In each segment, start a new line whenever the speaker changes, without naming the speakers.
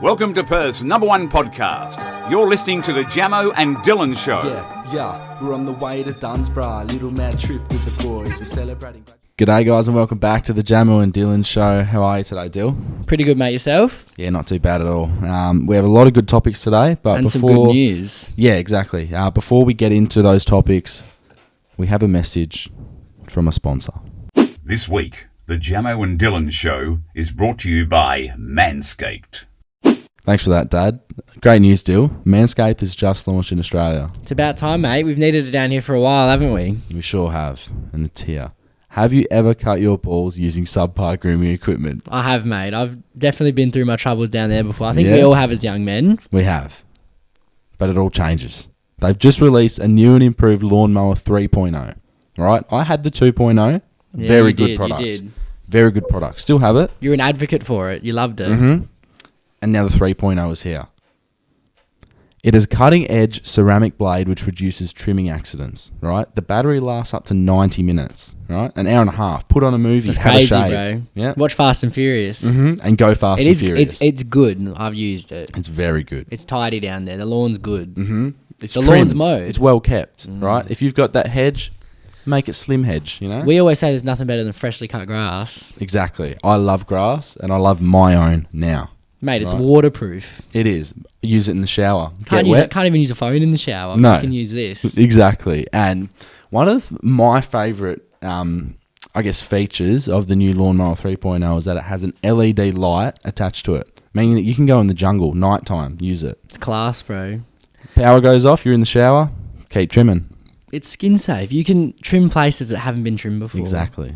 Welcome to Perth's #1 podcast. You're listening to the Jamo and Dylan Show.
Yeah, we're on the way to Dunsborough. Little mad trip with the boys. We're celebrating.
G'day guys and welcome back to the Jamo and Dylan Show. How are you today, Dill?
Pretty good, mate. Yourself?
Yeah, not too bad at all. We have a lot of good topics today.
And some good news.
Yeah, exactly. Before we get into those topics, we have a message from a sponsor.
This week, the Jamo and Dylan Show is brought to you by Manscaped.
Thanks for that, Dad. Great news, Dill. Manscape has just launched in Australia.
It's about time, mate. We've needed it down here for a while, haven't we?
We sure have. And it's here. Have you ever cut your balls using subpar grooming equipment?
I have, mate. I've definitely been through my troubles down there before. I think we all have as young men.
We have. But it all changes. They've just released a new and improved Lawnmower 3.0. Right? I had the 2.0.
Yeah,
Very good product.
You did.
Very good product. Still have it.
You're an advocate for it. You loved it.
Mm-hmm. And now the 3.0 is here. It is a cutting-edge ceramic blade which reduces trimming accidents, right? The battery lasts up to 90 minutes, right? An hour and a half. Put on a movie,
That's
have
crazy,
a shave.
bro.
Yeah.
Watch Fast and Furious.
Mm-hmm. And go fast and furious.
It's good. I've used it.
It's very good.
It's tidy down there. The lawn's good.
Mm-hmm. It's
the
trimmed.
lawn's mowed.
It's well kept, right? If you've got that hedge, make it slim hedge, you know?
We always say there's nothing better than freshly cut grass.
Exactly. I love grass and I love my own now.
Mate, it's
Right.
waterproof.
It is. Use it in the shower.
Can't even use a phone in the shower.
No.
You can use this.
Exactly. And one of my favourite, features of the new Lawnmower 3.0 is that it has an LED light attached to it, meaning that you can go in the jungle, nighttime, use it.
It's class, bro.
Power goes off, you're in the shower, keep trimming.
It's skin safe. You can trim places that haven't been trimmed before.
Exactly.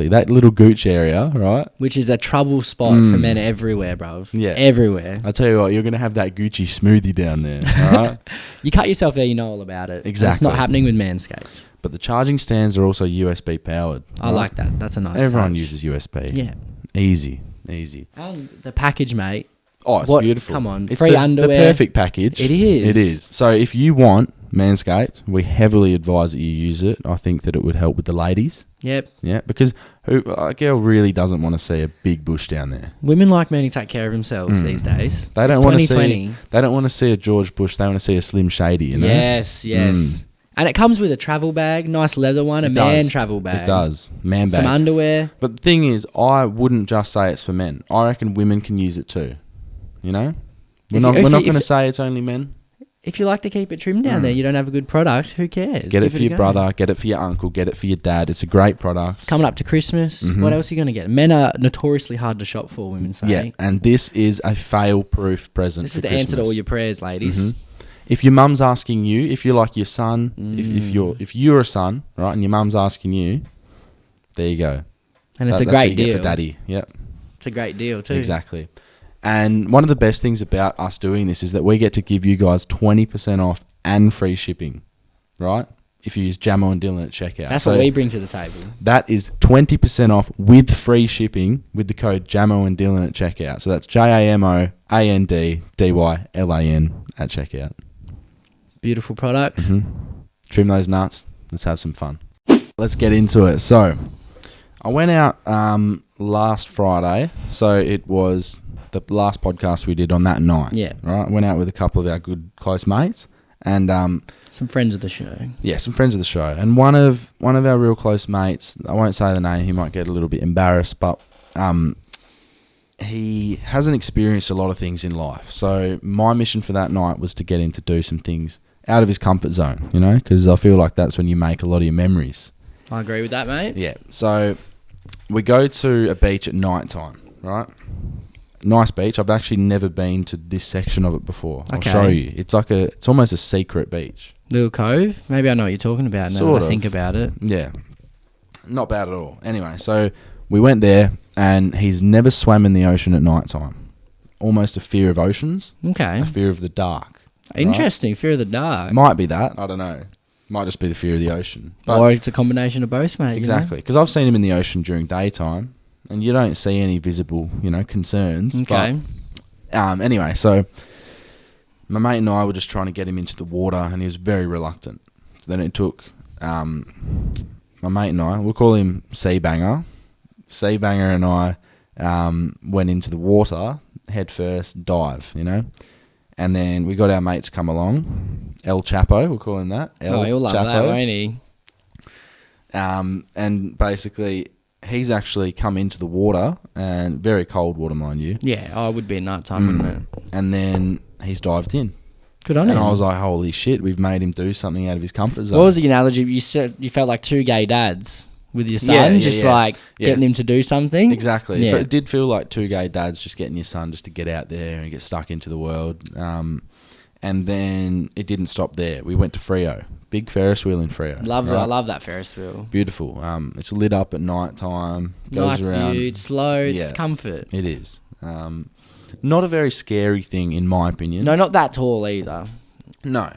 That little gooch area, right?
Which is a trouble spot for men everywhere, bruv.
Yeah.
Everywhere.
I tell you what, you're going to have that Gucci smoothie down there, all right?
You cut yourself there, you know all about it.
Exactly.
That's not happening with Manscaped.
But the charging stands are also USB powered.
I like that. That's a nice
Everyone
touch.
uses USB.
Yeah.
Easy.
And the package, mate.
Oh, it's
What-
beautiful.
come on,
It's
free
the
underwear.
perfect package.
It is.
It is. So if you want Manscaped, we heavily advise that you use it. I think that it would help with the ladies.
Yep.
Yeah, because a girl really doesn't want to see a big bush down there.
Women like men who take care of themselves these days.
They don't
It's
want to
2020.
see. They don't want to see a George Bush. They want to see a Slim Shady. You know?
Yes. And it comes with a travel bag, nice leather one, a man travel bag.
It does. Man bag.
Some underwear.
But the thing is, I wouldn't just say it's for men. I reckon women can use it too. You know, we're not going to say it's only men.
If you like to keep it trimmed down there, you don't have a good product, who cares?
Get it
Give
for
a
your
go.
brother, get it for your uncle, get it for your dad. It's a great product.
Coming up to Christmas, what else are you going to get? Men are notoriously hard to shop for, women say.
Yeah, and this is a fail-proof present.
This
for
is the
Christmas.
answer to all your prayers, ladies.
If your mum's asking you, if you're like your son, if you're a son, right, and your mum's asking you, there you go.
And it's
That's
a
what
great
you get
deal.
for daddy. Yep,
It's a great deal too.
exactly. And one of the best things about us doing this is that we get to give you guys 20% off and free shipping, right? If you use Jamo and Dylan at checkout.
That's what we bring to the table.
That is 20% off with free shipping with the code Jamo and Dylan at checkout. So that's JAMOANDDYLAN at checkout.
Beautiful product.
Trim those nuts. Let's have some fun. Let's get into it. So, I went out last Friday. So, it was the last podcast we did on that night.
Yeah.
Right? Went out with a couple of our good close mates. And
Some friends of the show.
yeah, some friends of the show. And one of our real close mates, I won't say the name, he might get a little bit embarrassed, but he hasn't experienced a lot of things in life. So my mission for that night was to get him to do some things out of his comfort zone, you know, because I feel like that's when you make a lot of your memories.
I agree with that, mate.
Yeah. So we go to a beach at night time, right? Nice beach. I've actually never been to this section of it before.
Okay.
I'll show you. It's almost a secret beach.
Little Cove. Maybe I know what you're talking about now
Sort
that I
of.
think about it.
Yeah. Not bad at all. Anyway, so we went there and he's never swam in the ocean at night time. Almost a fear of oceans.
Okay.
A fear of the dark.
Interesting. Fear of the dark.
Might be that. I don't know. Might just be the fear of the ocean. But
Or it's a combination of both, mate.
exactly. Because I've seen him in the ocean during daytime and you don't see any visible, concerns.
Okay.
But, anyway, so my mate and I were just trying to get him into the water and he was very reluctant. So then it took my mate and I, we'll call him Seabanger. Seabanger and I went into the water head first, dive, you know. And then we got our mates come along, El Chapo, we'll call him that.
You'll love that, won't he?
And basically, he's actually come into the water, and very cold water, mind you.
Yeah, it would be at night time, wouldn't it?
And then he's dived in.
Good on him.
And I was like, holy shit, we've made him do something out of his comfort zone.
What was the analogy? You said you felt like two gay dads with your son, getting him to do something.
Exactly.
Yeah.
It did feel like two gay dads just getting your son just to get out there and get stuck into the world. And then it didn't stop there. We went to Freo. Big Ferris wheel in Freo.
I love that Ferris wheel.
Beautiful. It's lit up at night time.
Nice
around.
view. It's slow. It's comfort.
It is. Not a very scary thing, in my opinion.
No, not that tall either.
No.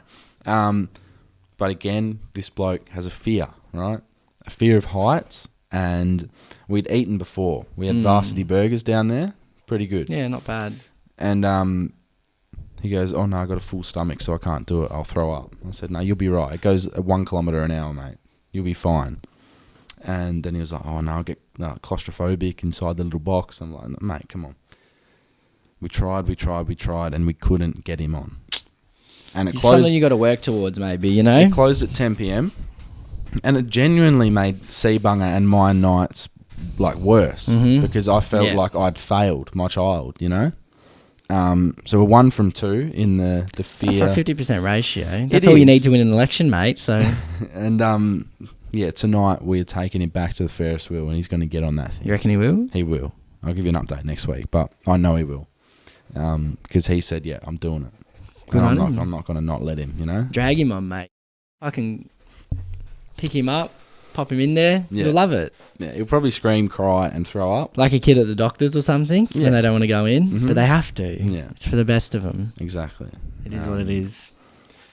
But again, this bloke has a fear, right? A fear of heights. And we'd eaten before. We had Varsity Burgers down there. Pretty good.
Yeah, not bad.
And he goes, oh, no, I got a full stomach, so I can't do it. I'll throw up. I said, no, you'll be right. It goes at 1 kilometre an hour, mate. You'll be fine. And then he was like, oh, no, I'll get claustrophobic inside the little box. I'm like, mate, come on. We tried, and we couldn't get him on. And it
It's
closed.
something you got to work towards, maybe, you know?
It closed at 10 p.m. And it genuinely made Seabunger and my nights, like, worse. Because I felt like I'd failed my child, you know? So we're 1 from 2 in the fear.
That's a 50% ratio. That's all you need to win an election, mate. So,
and tonight we're taking him back to the Ferris wheel, and he's going to get on that thing.
you reckon he will?
He will. I'll give you an update next week, but I know he will, because he said, "Yeah, I'm doing it."
Good
And
on him.
I'm not going to not let him. You know.
Drag him on, mate. I can pick him up, pop him in there.
Yeah.
You'll love it.
Yeah, he'll probably scream, cry, and throw up.
Like a kid at the doctor's or something when they don't want to go in,
Mhm.
but they have to.
Yeah.
It's for the best of them.
Exactly.
It is what it is.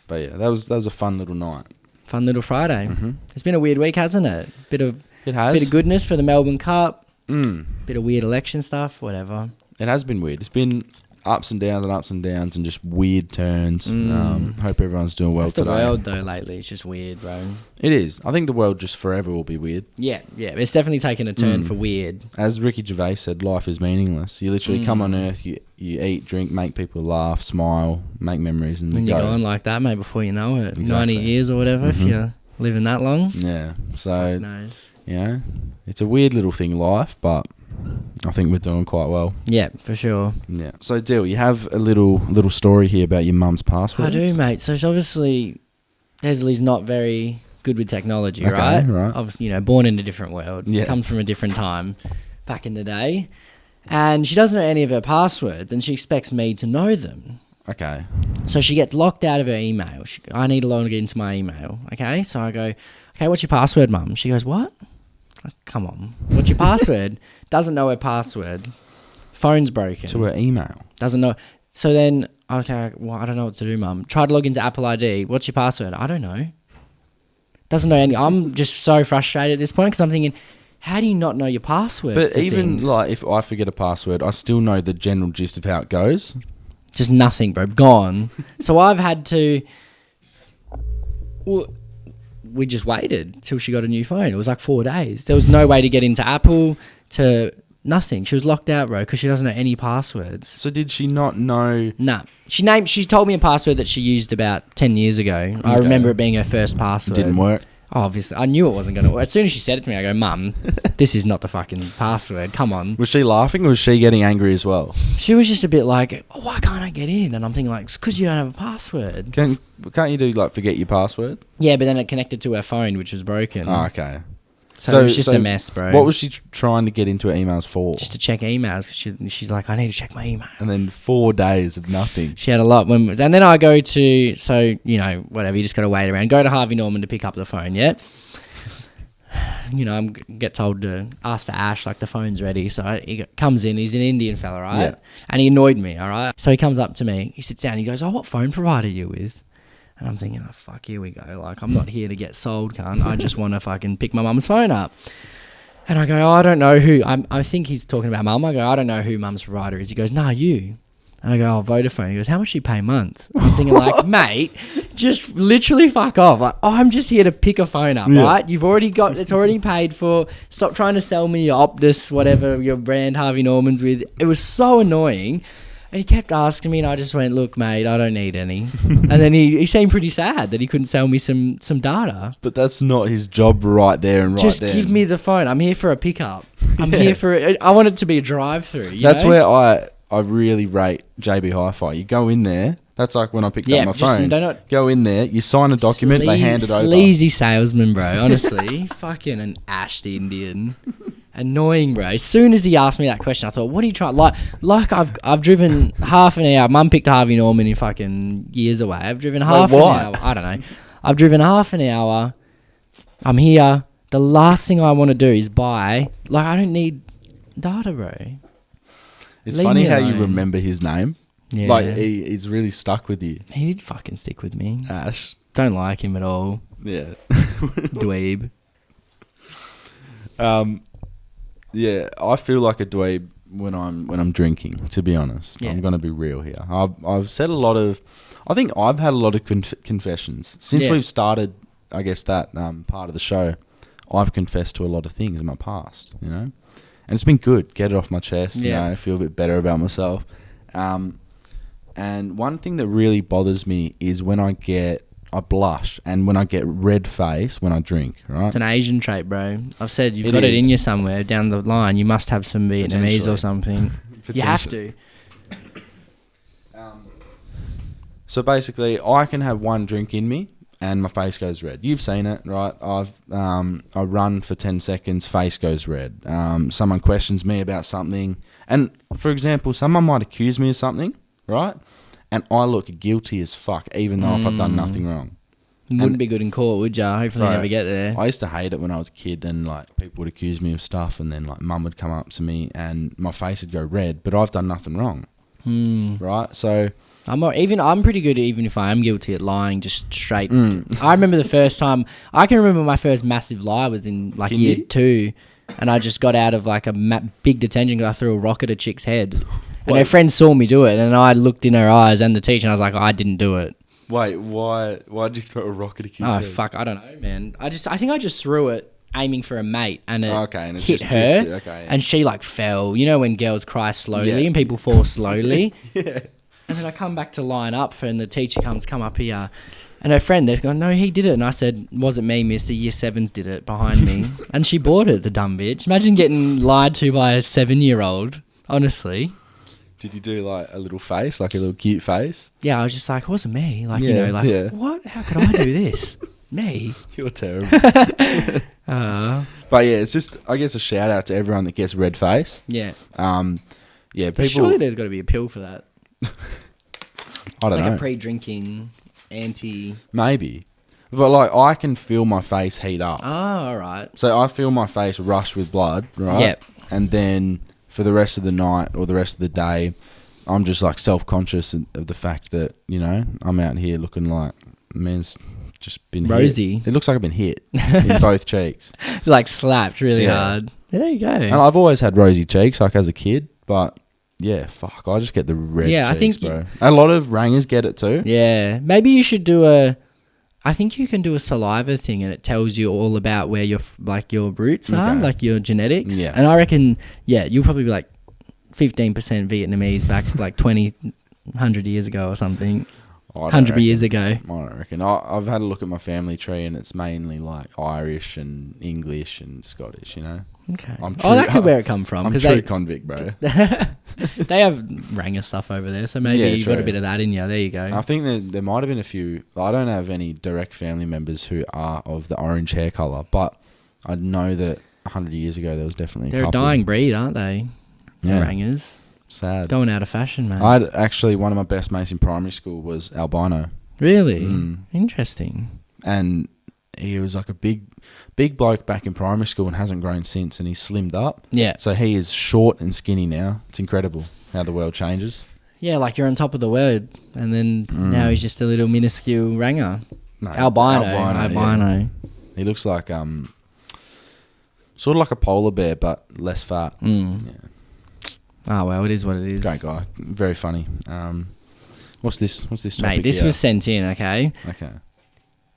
But yeah, that was a fun little night.
Fun little Friday.
Mm-hmm.
It's been a weird week, hasn't it?
It has.
Bit of goodness for the Melbourne Cup.
Mm.
Bit of weird election stuff. Whatever.
It has been weird. It's been ups and downs and just weird turns. Hope everyone's doing well
It's the
today.
world though lately. It's just weird, bro.
It is. I think the world just forever will be weird.
Yeah. It's definitely taken a turn for weird.
As Ricky Gervais said, life is meaningless. You literally come on Earth, you eat, drink, make people laugh, smile, make memories, and
And
you
you're
go.
gone like that, mate, before you know it.
Exactly.
90 years or whatever, if you're living that long.
Yeah.
Who
So,
knows?
you know, it's a weird little thing, life, but I think we're doing quite well.
Yeah, for sure.
Yeah. So, Dill, you have a little story here about your mum's password.
I do, mate. So obviously, Leslie's not very good with technology,
Okay,
right?
right.
Born in a different world.
Yeah.
Comes from a different time back in the day. And she doesn't know any of her passwords, and she expects me to know them.
Okay.
So she gets locked out of her email. I need to log into my email. Okay, so I go, okay, what's your password, Mum? She goes, what? Like, come on, what's your password? Doesn't know her password. Phone's broken.
To her email.
Doesn't know. So then, okay, well, I don't know what to do, Mum. Try to log into Apple ID. What's your password? I don't know. Doesn't know any. I'm just so frustrated at this point because I'm thinking, how do you not know your passwords?
But even like if I forget a password, I still know the general gist of how it goes.
Just nothing, bro. Gone. So I've had to. Well, we just waited till she got a new phone. It was like 4 days. There was no way to get into Apple, to nothing. She was locked out, bro, because she doesn't know any passwords.
So did she not know?
Nah. She told me a password that she used about 10 years ago. I remember it being her first password.
Didn't work.
Oh, obviously. I knew it wasn't going to work. As soon as she said it to me, I go, Mum, this is not the fucking password. Come on.
Was she laughing or was she getting angry as well?
She was just a bit like, oh, why can't I get in? And I'm thinking like, it's because you don't have a password.
Can't you do like forget your password?
Yeah, but then it connected to her phone, which was broken.
Oh, okay.
So it was just a mess, bro.
What was she trying to get into her emails for?
Just to check emails. 'Cause she's like, I need to check my emails.
And then 4 days of nothing.
She had a lot. And then I go to, so, you know, whatever, you just got to wait around. Go to Harvey Norman to pick up the phone, yeah? You know, I get told to ask for Ash, like the phone's ready. So he comes in, he's an Indian fella, right?
Yeah.
And he annoyed me, all right? So he comes up to me, he sits down, he goes, oh, what phone provider are you with? And I'm thinking, oh, fuck, here we go. Like, I'm not here to get sold, cunt. I just want to fucking pick my mum's phone up. And I go, oh, I don't know who. I think he's talking about mum. I go, I don't know who mum's provider is. He goes, nah, you. And I go, oh, Vodafone. He goes, how much do you pay a month? I'm thinking like, mate, just literally fuck off. Like, I'm just here to pick a phone up, right? You've already got, it's already paid for. Stop trying to sell me your Optus, whatever your brand Harvey Norman's with. It was so annoying. And he kept asking me, and I just went, look, mate, I don't need any. And then he seemed pretty sad that he couldn't sell me some data.
But that's not his job right there and right
Just
then.
give me the phone. I'm here for a pickup. I'm here for it. I want it to be a drive-through.
That's where I really rate JB Hi-Fi. You go in there. That's like when I picked up my phone. Go in there. You sign a document. They hand it over.
Sleazy salesman, bro. Honestly, fucking an ashed Indian. Annoying, bro. As soon as he asked me that question, I thought, what are you trying? Like I've driven half an hour. Mum picked Harvey Norman in fucking years away. I've driven half an hour. I don't know. I've driven half an hour. I'm here. The last thing I want to do is buy. Like, I don't need data, bro.
It's funny how you remember his name.
Yeah.
Like, he's really stuck with you.
He did fucking stick with me.
Ash.
Don't like him at all.
Yeah.
Dweeb.
Yeah, I feel like a dweeb when I'm drinking, to be honest.
Yeah.
I'm going to be real here. I've said a lot of... I think I've had a lot of confessions. Since we've started, I guess, that part of the show, I've confessed to a lot of things in my past, you know? And it's been good. Get it off my chest, you know, feel a bit better about myself. And one thing that really bothers me is when I blush and when I get red face when I drink, right?
It's an Asian trait, bro. I've said you've got it in you somewhere down the line. You must have some Vietnamese or something. You have to.
So basically, I can have one drink in me and my face goes red. You've seen it, right? I run for 10 seconds, face goes red. Someone questions me about something. And, for example, someone might accuse me of something, right? And I look guilty as fuck, even though if I've done nothing wrong.
Wouldn't be good in court, would ya? Hopefully you never get there.
I used to hate it when I was a kid and, like, people would accuse me of stuff and then, like, mum would come up to me and my face would go red, but I've done nothing wrong. Right? So... I'm pretty good even if I am guilty at lying just straight. I remember the first time... I can remember my first massive lie was in, like, year 2 and I just got out of, like, a big detention because I threw a rock at a chick's head. And her friends saw me do it, and I looked in her eyes and the teacher, and I was like, I didn't do it. Wait, why'd you throw a rock at a kid's head?
Oh, fuck, I don't know, man. I think I just threw it aiming for a mate, and it
and
hit her, and she, like, fell. You know when girls cry slowly and people fall slowly? And then I come back to line up, and the teacher come up here, and her friend, they've gone, no, he did it. And I said, wasn't me, mister. Year 7s did it behind me. And she bought it, the dumb bitch. Imagine getting lied to by a 7-year-old, honestly.
Did you do, like, a little face, like a little cute face?
Yeah, I was just like, it wasn't me. Like, what? How could I do this? Me?
You're terrible. But, yeah, it's just, I guess, a shout-out to everyone that gets red face.
Yeah.
People...
Surely there's got to be a pill for that.
I don't know.
Like a pre-drinking anti...
Maybe. But, like, I can feel my face heat up.
Oh, all right.
So I feel my face rush with blood, right?
Yep.
And then... for the rest of the night or the rest of the day, I'm just like self-conscious of the fact that, you know, I'm out here looking like man's just been
rosy.
Hit. It looks like I've been hit in both cheeks.
Like slapped really hard. There you go.
And I've always had rosy cheeks, like as a kid, but yeah, fuck, I just get the red cheeks,
I think
bro. A lot of rangers get it too.
Yeah. Maybe you should do I think you can do a saliva thing and it tells you all about where your roots are, like your genetics. Yeah. And I reckon, you'll probably be like 15% Vietnamese back like 100 years ago or something. 100 years ago.
I don't reckon. I've had a look at my family tree and it's mainly like Irish and English and Scottish, you know?
Okay. That could be where it come from.
I'm true convict, bro.
They have Ranger stuff over there, so maybe you've got a bit of that in you. There you go.
I think there might have been a few. I don't have any direct family members who are of the orange hair colour, but I know that 100 years ago there was definitely
They're a dying breed, aren't they?
Yeah.
Rangers.
Sad.
Going out of fashion, man.
I'd actually, one of my best mates in primary school was Albino.
Really? Interesting.
And he was like a big bloke back in primary school and hasn't grown since, and he's slimmed up.
Yeah.
So he is short and skinny now. It's incredible how the world changes.
Yeah, like you're on top of the world, and then now he's just a little minuscule ranger. No, Albino.
Yeah. He looks like sort of like a polar bear, but less fat.
Yeah. Oh, well, it is what it is.
Great guy. Very funny. What's this topic
Mate, this
here?
was sent in, okay?
Okay.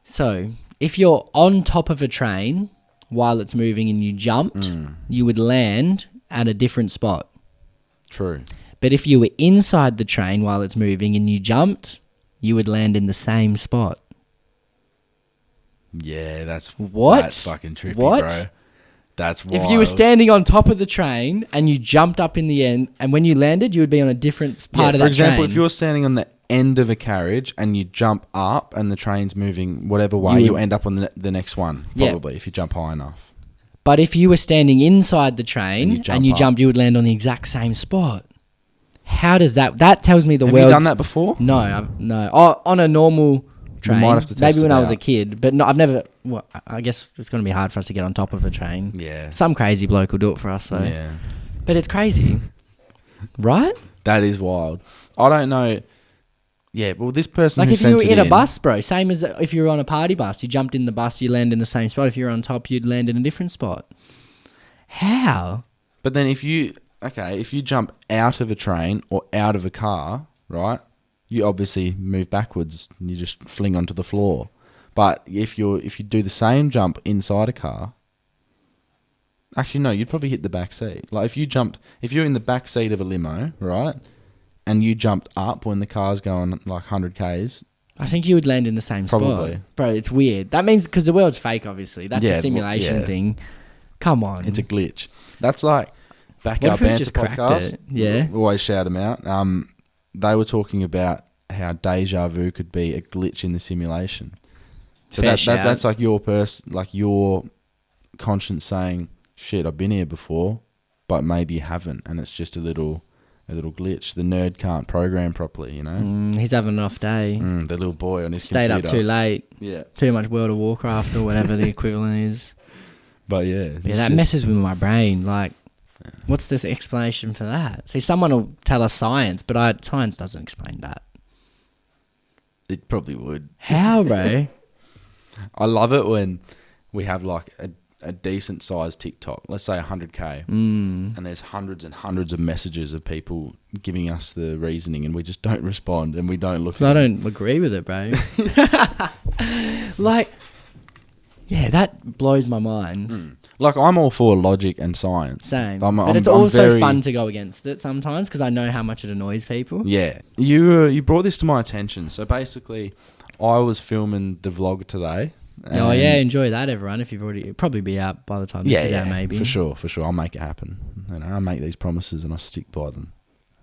So, if you're on top of a train while it's moving and you jumped, you would land at a different spot.
True.
But if you were inside the train while it's moving and you jumped, you would land in the same spot.
Yeah, that's fucking trippy,
What?
bro. That's wild.
If you were standing on top of the train and you jumped up in the end, and when you landed, you would be on a different part of that
for example,
train.
if you're standing on the end of a carriage and you jump up and the train's moving whatever way, you end up on the next one, probably, if you jump high enough.
But if you were standing inside the train and you
up.
jumped, you would land on the exact same spot. How does that... That tells me the
Have
world's...
you done that before?
No, no. Oh, on a normal train.
might have to test
maybe when
it
I was a
out.
kid. But no, I've never... Well, I guess it's going to be hard for us to get on top of a train.
Yeah.
Some crazy bloke will do it for us, though.
Yeah.
But it's crazy. Right?
That is wild. I don't know. Yeah, well, this person
Like
who
if you were
sent
in
it
a bus, bro, same as if you were on a party bus, you jumped in the bus, you land in the same spot. If you're on top, you'd land in a different spot. How?
But then if you jump out of a train or out of a car, right, you obviously move backwards and you just fling onto the floor. But if you do the same jump inside a car, actually no, you'd probably hit the back seat. Like if you're in the back seat of a limo, right, and you jumped up when the car's going like 100 k's.
I think you would land in the same
Probably.
spot. Bro, it's weird. That means because the world's fake, obviously. That's
Yeah,
a simulation
yeah.
thing. Come on.
It's a glitch. That's like
What
Backyard
if we
Banter
just cracked
podcast.
it? Yeah.
We always shout them out. They were talking about how deja vu could be a glitch in the simulation. So
Fair shout.
that's like your conscience saying, "Shit, I've been here before, but maybe you haven't," and it's just a little glitch. The nerd can't program properly, you know.
He's having an off day.
The little boy on his
Stayed
computer.
up too late.
Yeah,
Too much World of Warcraft or whatever the equivalent is.
but yeah,
Yeah,
it's
that
just-
messes with my brain. Like, what's this explanation for that? See, someone will tell us science, but science doesn't explain that.
It probably would.
How, bro?
I love it when we have like a decent sized TikTok, let's say 100k, and there's hundreds and hundreds of messages of people giving us the reasoning, and we just don't respond and we don't look.
I
at
don't agree with it, bro. Like, yeah, that blows my mind.
Like I'm all for logic and science.
Same.
I'm
but it's also fun to go against it sometimes because I know how much it annoys people.
Yeah, you brought this to my attention. So basically, I was filming the vlog today.
Oh
and-
yeah, enjoy that, everyone. If you've already, it'll probably be out by the time this is out, maybe.
for sure. I'll make it happen. You know, I make these promises and I stick by them,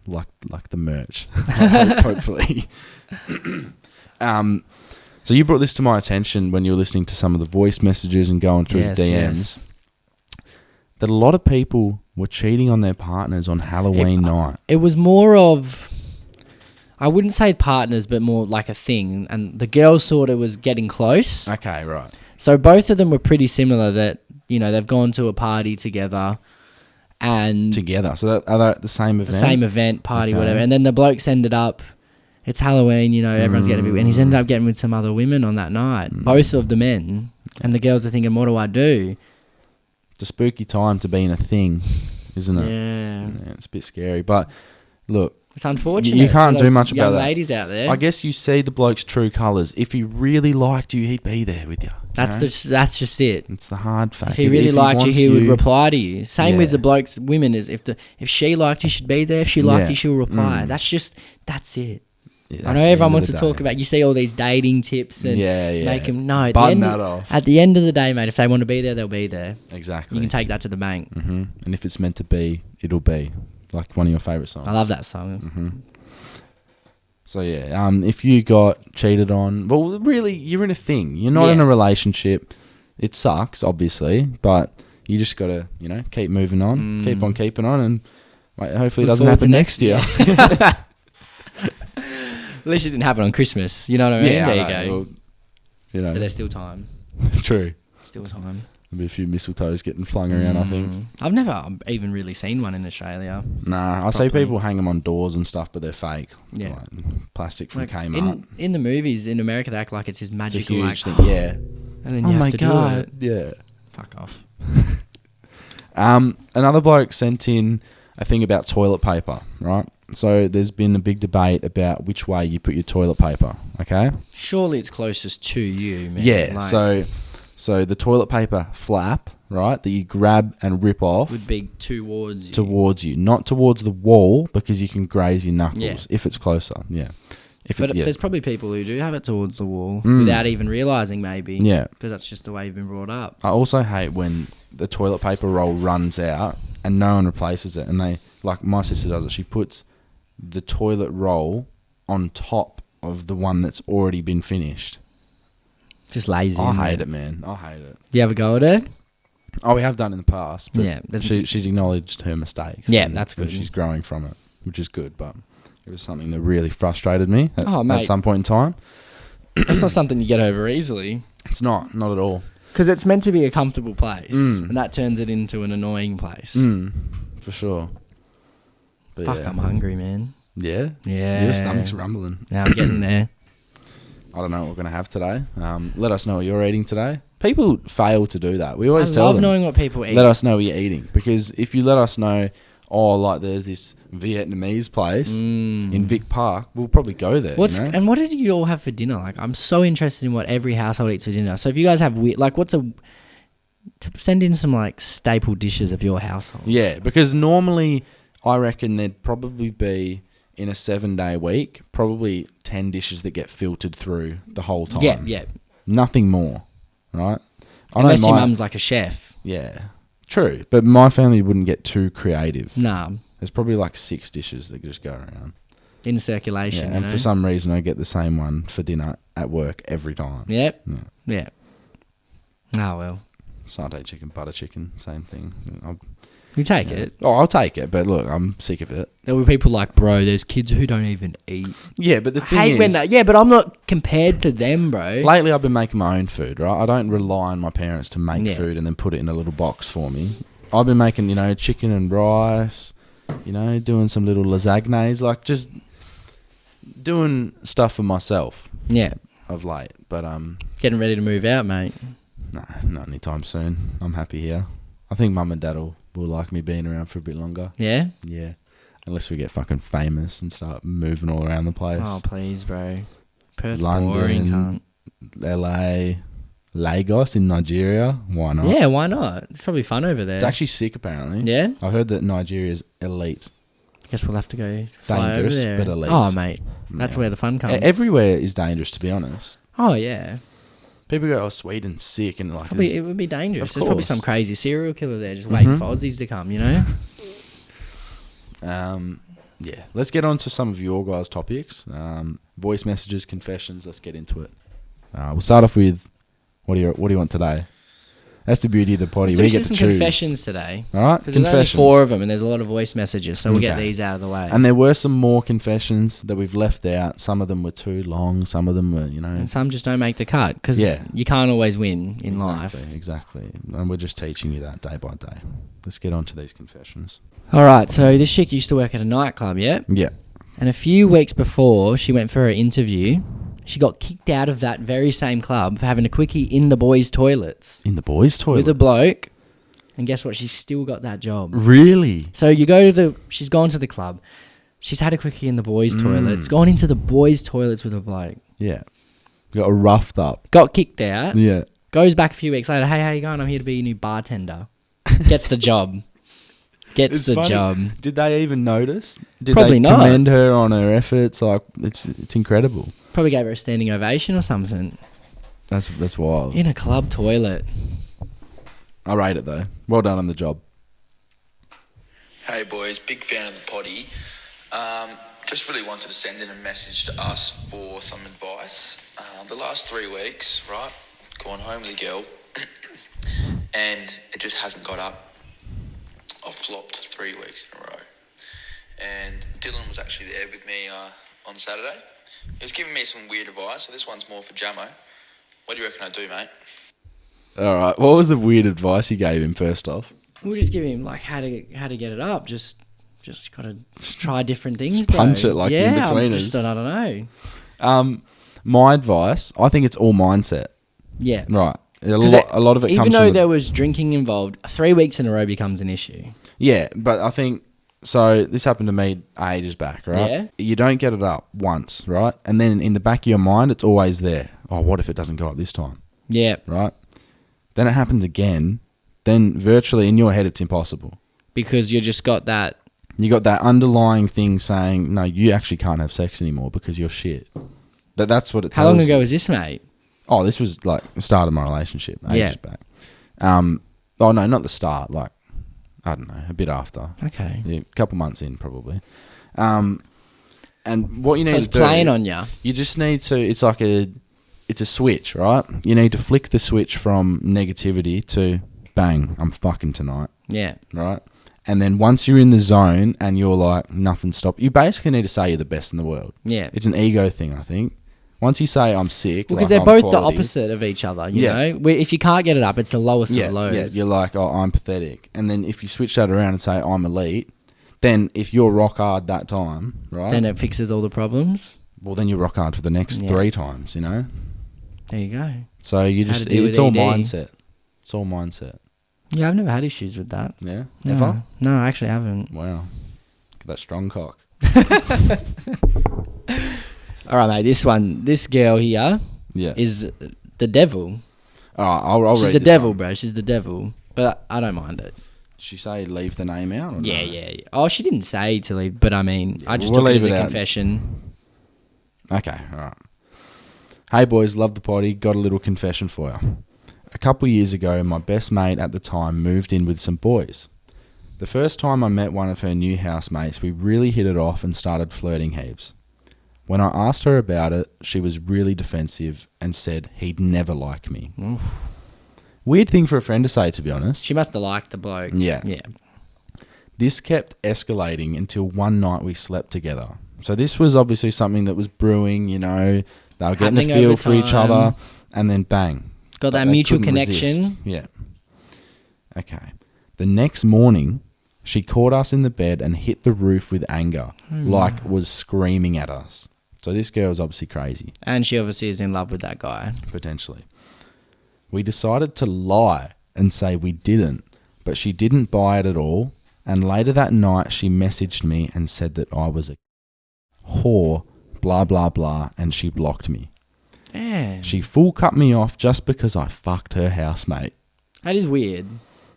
like the merch. Hopefully. So you brought this to my attention when you were listening to some of the voice messages and going through
Yes,
the DMs.
yes.
That a lot of people were cheating on their partners on Halloween night.
It was more of, I wouldn't say partners, but more like a thing. And the girls thought it was getting close.
Okay, right.
So both of them were pretty similar that, you know, they've gone to a party together and
Together. So are they at the same event?
the same event, party,
Okay.
whatever. And then the blokes ended up, it's Halloween, you know, everyone's getting a bit, and he's ended up getting with some other women on that night. Both of the men. And the girls are thinking, what do I do?
It's a spooky time to be in a thing, isn't it?
Yeah.
Yeah, it's a bit scary. But look,
It's unfortunate.
You can't
for
do
those
much about
young
that.
ladies out there.
I guess you see the bloke's true colours. If he really liked you, he'd be there with you.
that's
know?
that's just it.
It's the hard fact.
If he really liked you,
wants
he would reply to you. Same with
Yeah.
the blokes, women is if she liked you, she'd be there. If she liked
Yeah.
you, she'll reply.
Mm.
That's it.
Yeah,
I
that's
know
the
everyone
end of
wants
the
to talk
day.
about. You see all these dating tips and
Yeah.
make them no.
Button that off.
At the end of the day, mate, if they want to be there, they'll be there.
Exactly.
You can take that to the bank.
Mm-hmm. And if it's meant to be, it'll be. Like one of your favourite songs.
I love that song.
Mm-hmm. So yeah, if you got cheated on, well, really, you're in a thing. You're not in
Yeah.
a relationship. It sucks, obviously, but you just gotta, keep moving on, keep on keeping on, and hopefully it
Look
doesn't
forward to
happen next year.
At least it didn't happen on Christmas. You know what I mean?
Yeah,
there
I
you
know.
go.
Well,
But there's still time.
true.
Still time.
There'll be a few mistletoes getting flung around, I think.
I've never even really seen one in Australia.
Nah, I see
Properly.
people hang them on doors and stuff, but they're fake.
Yeah.
Like plastic from
Like
Kmart.
in the movies in America, they act like it's this
It's a
magical
huge
like,
thing. Yeah.
and then
Oh
you
my
have to
god.
do it.
Yeah.
Fuck off.
Another bloke sent in a thing about toilet paper, right? So there's been a big debate about which way you put your toilet paper, okay?
Surely it's closest to you, man.
Yeah,
Like,
so the toilet paper flap, right, that you grab and rip off
would be towards you.
towards you, not towards the wall, because you can graze your knuckles
Yeah.
if it's closer, yeah.
But there's probably people who do have it towards the wall
Mm.
without even realising, maybe.
Yeah.
Because that's just the way you've been brought up.
I also hate when the toilet paper roll runs out and no one replaces it. And they, like my sister does it, she puts the toilet roll on top of the one that's already been finished.
Just lazy.
I
isn't
hate it, man. I hate it.
You have a go at it?
Oh, we have done in the past. But
Yeah, there's-
she's acknowledged her mistakes.
Yeah,
and-
that's good.
and she's growing from it, which is good. But it was something that really frustrated me
Oh,
at
mate.
some point in time.
It's not something you get over easily.
It's not at all.
Because it's meant to be a comfortable place.
Mm.
And that turns it into an annoying place.
For sure. But
Fuck,
yeah.
I'm hungry, man.
Yeah?
Yeah.
Your stomach's rumbling.
Now I'm getting there.
I don't know what we're going to have today. Let us know what you're eating today. People fail to do that. We always
I
tell
love
them,
knowing what people eat.
let us know what you're eating. Because if you let us know, like there's this Vietnamese place in Vic Park, we'll probably go there.
What's
you know?
and what did you all have for dinner? Like, I'm so interested in what every household eats for dinner. So if you guys have weird, like, send in some like staple dishes of your household.
Yeah, because normally I reckon there'd probably be, in a 7-day week, probably 10 dishes that get filtered through the whole time.
Yeah.
Nothing more, right? I
Unless
know
your
my-
mum's like a chef.
Yeah, true. But my family wouldn't get too creative.
Nah,
There's probably like 6 dishes that just go around.
in circulation.
Yeah, and for some reason I get the same one for dinner at work every time.
Yep.
Yeah.
Yeah. Oh well.
Satay chicken, butter chicken, same thing.
You take it.
Oh, I'll take it, but look, I'm sick of it.
There were people like, bro, there's kids who don't even eat.
Yeah, but the
I
thing
hate
is,
when that. Yeah, but I'm not compared to them, bro.
lately I've been making my own food, right? I don't rely on my parents to make
Yeah.
food and then put it in a little box for me. I've been making, chicken and rice, doing some little lasagnes, like just doing stuff for myself
Yeah.
of late. But
Getting ready to move out, mate.
nah, not anytime soon. I'm happy here. I think mum and dad will like me being around for a bit longer.
Yeah?
Yeah. Unless we get fucking famous and start moving all around the place.
Oh, please, bro. Perth's
London,
boring, cunt.
LA, Lagos in Nigeria. Why not?
Yeah, why not? It's probably fun over there.
It's actually sick, apparently.
Yeah?
I heard that Nigeria's elite.
Guess we'll have to go fly
Dangerous,
over there.
but elite.
Oh, mate. That's
Yeah.
where the fun comes.
Everywhere is dangerous, to be honest.
Oh, yeah.
People go, oh, Sweden's sick. And like,
Probably,
it's-
it would be dangerous.
Of
There's probably
course.
some crazy serial killer there just waiting
Mhm.
for Aussies to come, you know?
yeah. Let's get on to some of your guys' topics. Voice messages, confessions. Let's get into it. We'll start off with, what do you want today? That's the beauty of the potty.
Let's
We
do
get to
some
choose.
confessions today.
All right,
Because there's only 4 of them and there's a lot of voice messages, so we'll get
Okay.
these out of the way.
And there were some more confessions that we've left out. Some of them were too long. Some of them were,
And some just don't make the cut because
Yeah.
you can't always win in life.
Exactly. And we're just teaching you that day by day. Let's get on to these confessions.
All right, so this chick used to work at a nightclub, yeah?
Yeah.
And a few weeks before she went for her interview, she got kicked out of that very same club for having a quickie in the boys' toilets
In the boys' toilet.
with a bloke. And guess what? She's still got that job.
Really?
So she's gone to the club. She's had a quickie in the boys' toilets, gone into the boys' toilets with a bloke.
Yeah. Got roughed up.
Got kicked out.
Yeah.
Goes back a few weeks later. Hey, how you going? I'm here to be your new bartender. Gets the job. Gets
It's
the
funny.
job.
Did they even notice? Did
Probably
they
not.
commend her on her efforts? Like, it's incredible.
Probably gave her a standing ovation or something.
That's wild.
In a club toilet.
I rate it though. Well done on the job.
Hey boys, big fan of the potty. Just really wanted to send in a message to us for some advice. The last 3 weeks, right, gone home with a girl, and it just hasn't got up. I've flopped 3 weeks in a row. And Dylan was actually there with me on Saturday. He was giving me some weird advice, so this one's more for Jamo. What do you reckon I do, mate?
All right. What was the weird advice you gave him first off?
We'll just give him like how to get it up. Just gotta try different things. Bro.
Punch it like in
yeah,
between
I don't know.
My advice, I think it's all mindset.
Yeah,
Right. A
'Cause
lot of it
even
comes
though
from
there was drinking involved, 3 weeks in a row becomes an issue.
Yeah, but I think So this happened to me ages back, right?
Yeah.
You don't get it up once, right? And then in the back of your mind, it's always there. Oh, what if it doesn't go up this time,
Yeah.
right? Then it happens again. Then virtually in your head, it's impossible.
Because you just got that.
You got that underlying thing saying, no, you actually can't have sex anymore because you're shit. That's what it tells
How long
you.
ago was this, mate?
Oh, this was like the start of my relationship ages
Yeah.
back. Oh, no, not the start. Like, I don't know, a bit after.
Okay.
Yeah, a couple months in, probably. And what you need
So it's
to do...
playing on you.
You just need to... It's a switch, right? You need to flick the switch from negativity to, bang, I'm fucking tonight,
Yeah.
right? And then once you're in the zone and you're like, nothing stop... You basically need to say you're the best in the world.
Yeah.
It's an ego thing, I think. Once you say I'm sick...
Because
like,
they're
I'm
both the
quality,
opposite of each other, you
Yeah.
know? If you can't get it up, it's the lowest of lows.
Yeah, you're like, oh, I'm pathetic. And then if you switch that around and say I'm elite, then if you're rock hard that time, right?
Then it fixes all the problems.
Well, then you're rock hard for the next
Yeah.
3 times, you know?
There you go.
So you
How
just...
to deal with
It's all
ED.
mindset. It's all mindset.
Yeah, I've never had issues with that.
Yeah?
No.
Ever?
No, I actually haven't.
Wow. Look at that strong cock.
All right, mate. This girl here
Yeah.
is the devil.
All right, I'll
She's
read
the
this
devil,
one.
bro. She's the devil. But I don't mind it.
Did she say leave the name out? Or
Yeah,
no?
yeah, yeah. Oh, she didn't say to leave, but I mean, I just
we'll
took it
leave
as a
it out.
confession.
Okay, all right. Hey boys, love the potty. Got a little confession for you. A couple years ago, my best mate at the time moved in with some boys. The first time I met one of her new housemates, we really hit it off and started flirting heaps. When I asked her about it, she was really defensive and said he'd never like me.
Oof.
Weird thing for a friend to say, to be honest.
She must have liked the bloke.
Yeah.
Yeah.
This kept escalating until one night we slept together. So this was obviously something that was brewing, you know, they were getting a
Happening
feel
over
for each
time.
other, and then bang.
Got that
They
mutual
couldn't
connection.
resist. Yeah. Okay. The next morning, she caught us in the bed and hit the roof with anger, like was screaming at us. So this girl's obviously crazy,
And she obviously is in love with that guy.
potentially. We decided to lie and say we didn't, but she didn't buy it at all. And later that night, she messaged me and said that I was a whore, blah, blah, blah, and she blocked me.
Damn.
She full cut me off just because I fucked her housemate.
That is weird.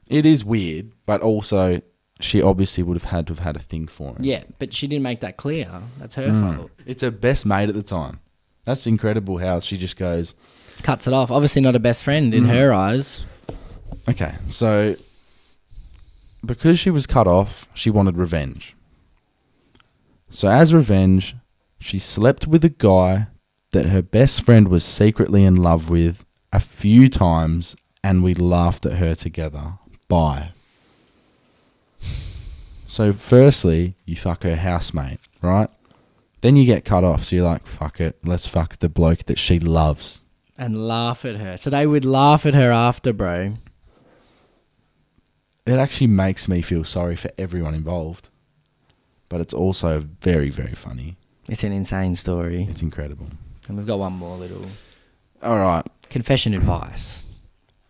It is weird, but also she obviously would have to have had a thing for him.
Yeah, but she didn't make that clear. That's her fault.
It's her best mate at the time. That's incredible how she just goes,
Cuts it off. Obviously not a best friend in her eyes.
okay, so because she was cut off, she wanted revenge. So as revenge, she slept with a guy that her best friend was secretly in love with a few times, and we laughed at her together. Bye. So firstly, you fuck her housemate, right? Then you get cut off, so you're like, fuck it, let's fuck the bloke that she loves.
And laugh at her. So they would laugh at her after, bro.
It actually makes me feel sorry for everyone involved. But it's also very, very funny.
It's an insane story.
It's incredible.
And we've got one more little
All right.
confession advice.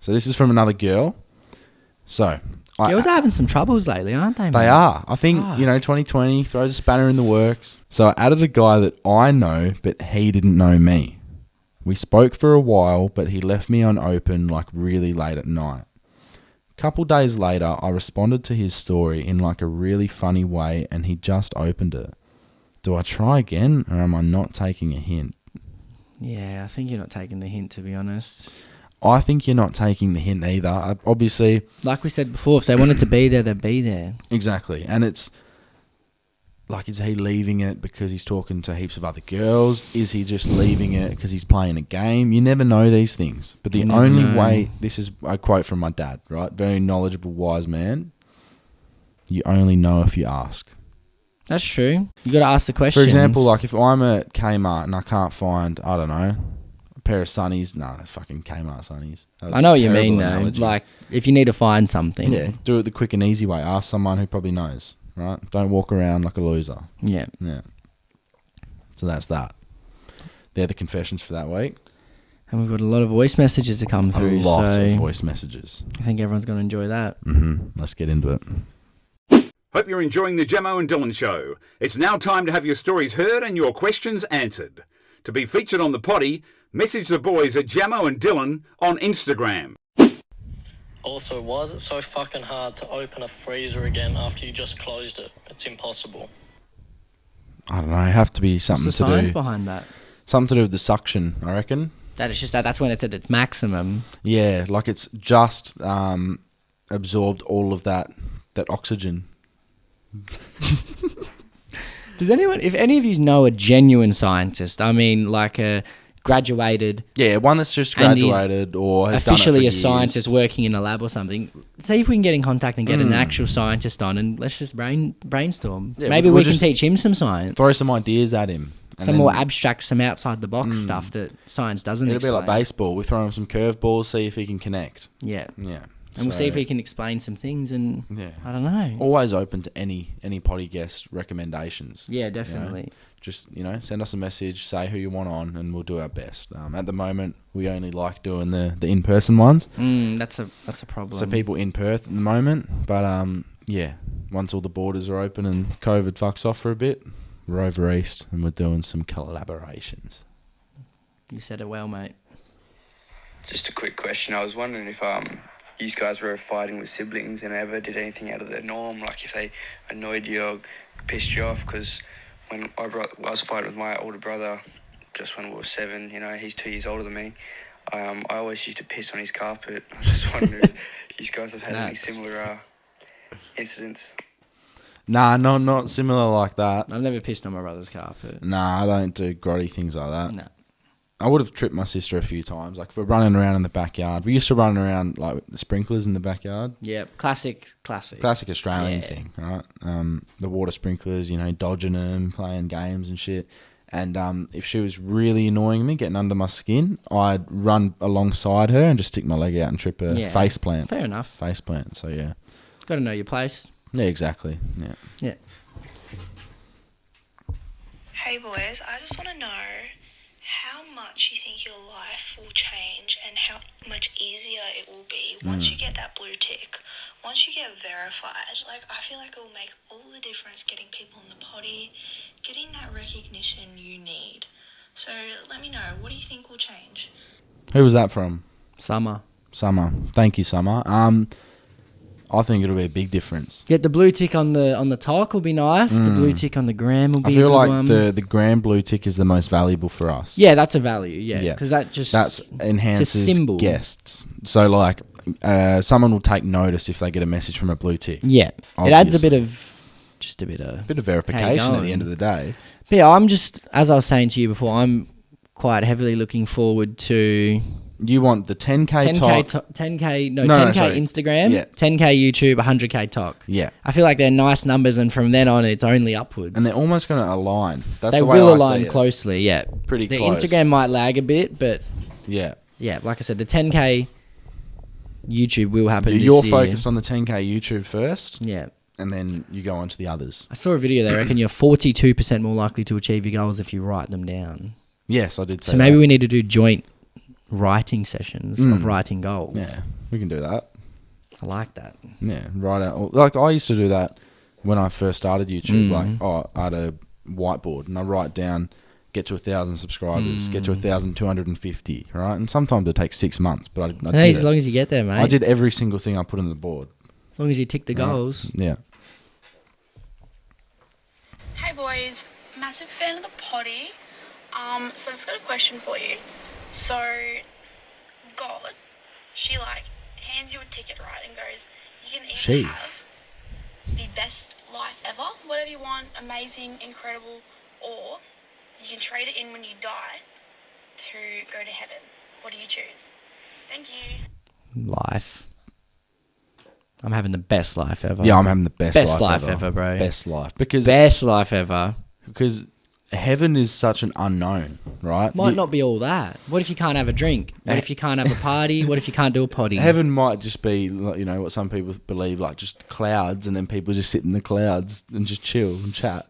So this is from another girl. So
Girls are having some troubles lately, aren't they,
they
mate?
are. I think,
Fuck.
2020 throws a spanner in the works. So I added a guy that I know, but he didn't know me. We spoke for a while, but he left me unopened like really late at night. Couple days later, I responded to his story in like a really funny way, and he just opened it. Do I try again, or am I not taking a hint?
Yeah, I think you're not taking the hint, to be honest.
I think you're not taking the hint either. Obviously,
Like we said before, if they wanted to be there, they'd be there.
exactly. And it's like, is he leaving it because he's talking to heaps of other girls? Is he just leaving it because he's playing a game? You never know these things. But the
You never
only
know.
way, this is a quote from my dad, right? Very knowledgeable, wise man. You only know if you ask.
That's true. You got to ask the question.
For example, like if I'm at Kmart and I can't find, I don't know, a pair of sunnies. No, that's fucking Kmart sunnies. That was
I know
a
what you mean,
terrible
though.
analogy.
Like, if you need to find something.
Yeah, do it the quick and easy way. Ask someone who probably knows, right? Don't walk around like a loser.
Yeah.
Yeah. So that's that. They're the confessions for that week.
And we've got a lot of voice messages to come
A
through.
lot
so
of voice messages.
I think everyone's going to enjoy that.
Let's get into it.
Hope you're enjoying the Jamo and Dylan show. It's now time to have your stories heard and your questions answered. To be featured on the potty, message the boys at Jamo and Dylan on Instagram.
Also, why is it so fucking hard to open a freezer again after you just closed it? It's impossible.
I don't know. It have to be something
What's the
to
science
do.
behind that?
Something to do with the suction, I reckon.
That is just that's when it's at its maximum.
Yeah, like it's just absorbed all of that oxygen.
Does anyone, if any of you know a genuine scientist, I mean, like a graduated,
Yeah, one that's just
And he's
graduated or has done it
officially
for
a
years.
scientist working in a lab or something, see if we can get in contact and get an actual scientist on, and let's just brainstorm.
Yeah,
Maybe
we'll
we can
just
teach him some science.
Throw some ideas at him. and
some
then
more abstract, some outside the box stuff that science doesn't
It'll
explain.
be like baseball. We throw him some curveballs, see if he can connect.
Yeah.
Yeah.
And we'll see if
So,
he can explain some things, and
Yeah.
I don't know.
Always open to any potty guest recommendations.
Yeah,
you know.
definitely.
Just, send us a message, say who you want on, and we'll do our best. At the moment, we only like doing the in-person ones.
That's a problem.
So people in Perth at the moment. But, yeah, once all the borders are open and COVID fucks off for a bit, we're over east and we're doing some collaborations.
You said it well, mate.
Just a quick question. I was wondering if you guys were fighting with siblings and ever did anything out of their norm, like if they annoyed you or pissed you off, because when I was fighting with my older brother, just when we were 7, he's 2 years older than me, I always used to piss on his carpet. I was just wondering if you guys have had any similar incidents.
Nah, not similar like that.
I've never pissed on my brother's carpet.
Nah, I don't do grotty things like that.
No.
I would have tripped my sister a few times. Like, if we're running around in the backyard. We used to run around, like, with the sprinklers in the backyard.
Yeah, classic.
Classic Australian thing, right? The water sprinklers, dodging them, playing games and shit. And if she was really annoying me, getting under my skin, I'd run alongside her and just stick my leg out and trip her face plant.
Fair enough.
Face plant, so yeah.
Got to know your place.
Yeah, exactly. Yeah.
Yeah.
Hey boys, I just want to know how much you think your life will change and how much easier it will be once you get that blue tick, once you get verified. Like, I feel like it will make all the difference getting people in the potty, getting that recognition you need. So let me know, what do you think will change?
Who was that from?
Summer.
Thank you, Summer. I think it'll be a big difference.
Get the blue tick on the talk will be nice. The blue tick on the gram will be
I feel
a good
like
one.
the gram blue tick is the most valuable for us.
Yeah, that's a value. Yeah, because that
enhances
symbol.
guests. So like, someone will take notice if they get a message from a blue tick.
Yeah, it adds a
Obviously.
bit of
Bit of verification at the end of the day.
But yeah, I'm just, as I was saying to you before, I'm quite heavily looking forward to
You want the 10K
10K
sorry.
Instagram,
Yeah.
10K YouTube, 100K talk.
Yeah.
I feel like they're nice numbers, and from then on, it's only upwards.
And they're almost going to align. That's
They
the way
will
I
align
see it.
closely, yeah.
Pretty
the
close.
Instagram might lag a bit, but
Yeah.
yeah, like I said, the 10K YouTube will happen this
You're
year.
focused on the 10K YouTube first,
Yeah.
and then you go on to the others.
I saw a video they reckon you're 42% more likely to achieve your goals if you write them down.
Yes, I did say
So maybe
that.
we need to do joint writing sessions of writing goals.
Yeah, we can do that.
I like that.
Yeah, right out. Like, I used to do that when I first started YouTube. Like, I had a whiteboard and I write down, get to 1,000 subscribers, get to 1,250, right? And sometimes it takes 6 months, but I
Hey,
did
as
it.
long as you get there, mate.
I did every single thing I put on the board.
As long as you tick the goals.
Yeah.
Hey boys, massive fan of the potty. So I've just got a question for you. So, God, she hands you a ticket, right, and goes, you can either have the best life ever, whatever you want, amazing, incredible, or you can trade it in when you die to go to heaven. What do you choose? Thank you.
Life. I'm having the best life ever.
Yeah, I'm having the best
life ever, bro.
Best life. Because
life ever.
heaven is such an unknown, right?
Might not be all that. What if you can't have a drink? What if you can't have a party? What if you can't do a potty?
Heaven might just be, what some people believe, like just clouds, and then people just sit in the clouds and just chill and chat.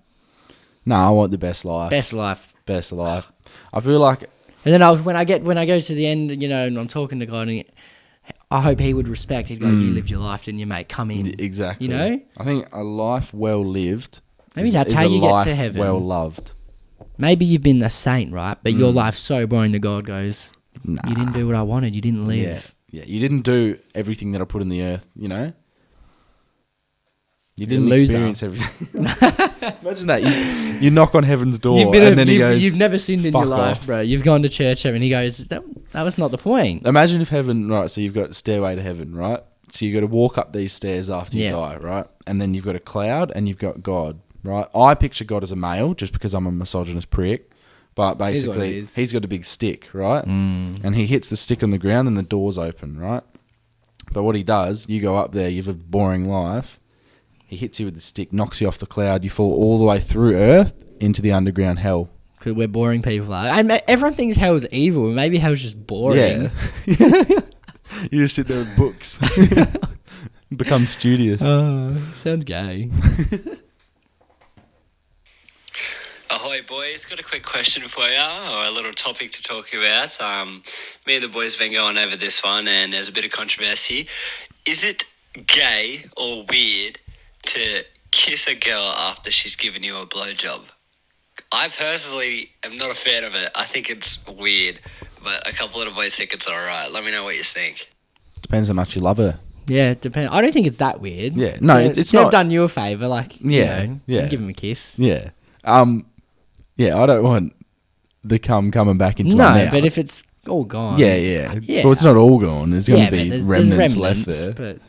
No, I want the best life.
Best life.
Best life. I feel like...
And then when I go to the end, and I'm talking to God, and I hope he would respect. He'd go, you lived your life, didn't you, mate? Come in.
Exactly.
You know?
I think a life well lived.
Maybe
is,
that's
is
how
a
you get
life
to heaven.
well loved.
Maybe you've been a saint, right? But your life's so boring that God goes, you didn't do what I wanted. You didn't live.
Yeah. You didn't do everything that I put in the earth, you know? You didn't
loser.
experience everything. Imagine that. You knock on heaven's door he goes...
You've never sinned in your
"Fuck
life,
off."
bro. You've gone to church, and he goes, that was not the point.
Imagine if heaven... Right, so you've got stairway to heaven, right? So you've got to walk up these stairs after you die, right? And then you've got a cloud and you've got God, right? I picture God as a male just because I'm a misogynist prick. But basically, he's got a big stick, right? And he hits the stick on the ground and the doors open, right? But what he does, you go up there, you have a boring life. He hits you with the stick, knocks you off the cloud. You fall all the way through Earth into the underground hell.
Because we're boring people. And everyone thinks hell's evil. Maybe hell's just boring.
Yeah. You just sit there with books. Become studious.
Sounds gay.
Ahoy, boys. Got a quick question for you, or a little topic to talk about. Me and the boys have been going over this one, and there's a bit of controversy. Is it gay or weird to kiss a girl after she's given you a blowjob? I personally am not a fan of it. I think it's weird, but a couple of the boys think it's alright. Let me know what you think.
Depends how much you love her.
Yeah, it depends. I don't think it's that weird.
Yeah, no, it's
they've
not.
done you a favour, like,
Yeah,
you know,
yeah.
give them a kiss.
Yeah. Yeah, I don't want the cum coming back into my mouth.
No, but if it's all gone.
Yeah. Well, it's not all gone. There's going to be
there's
remnants left there.
But,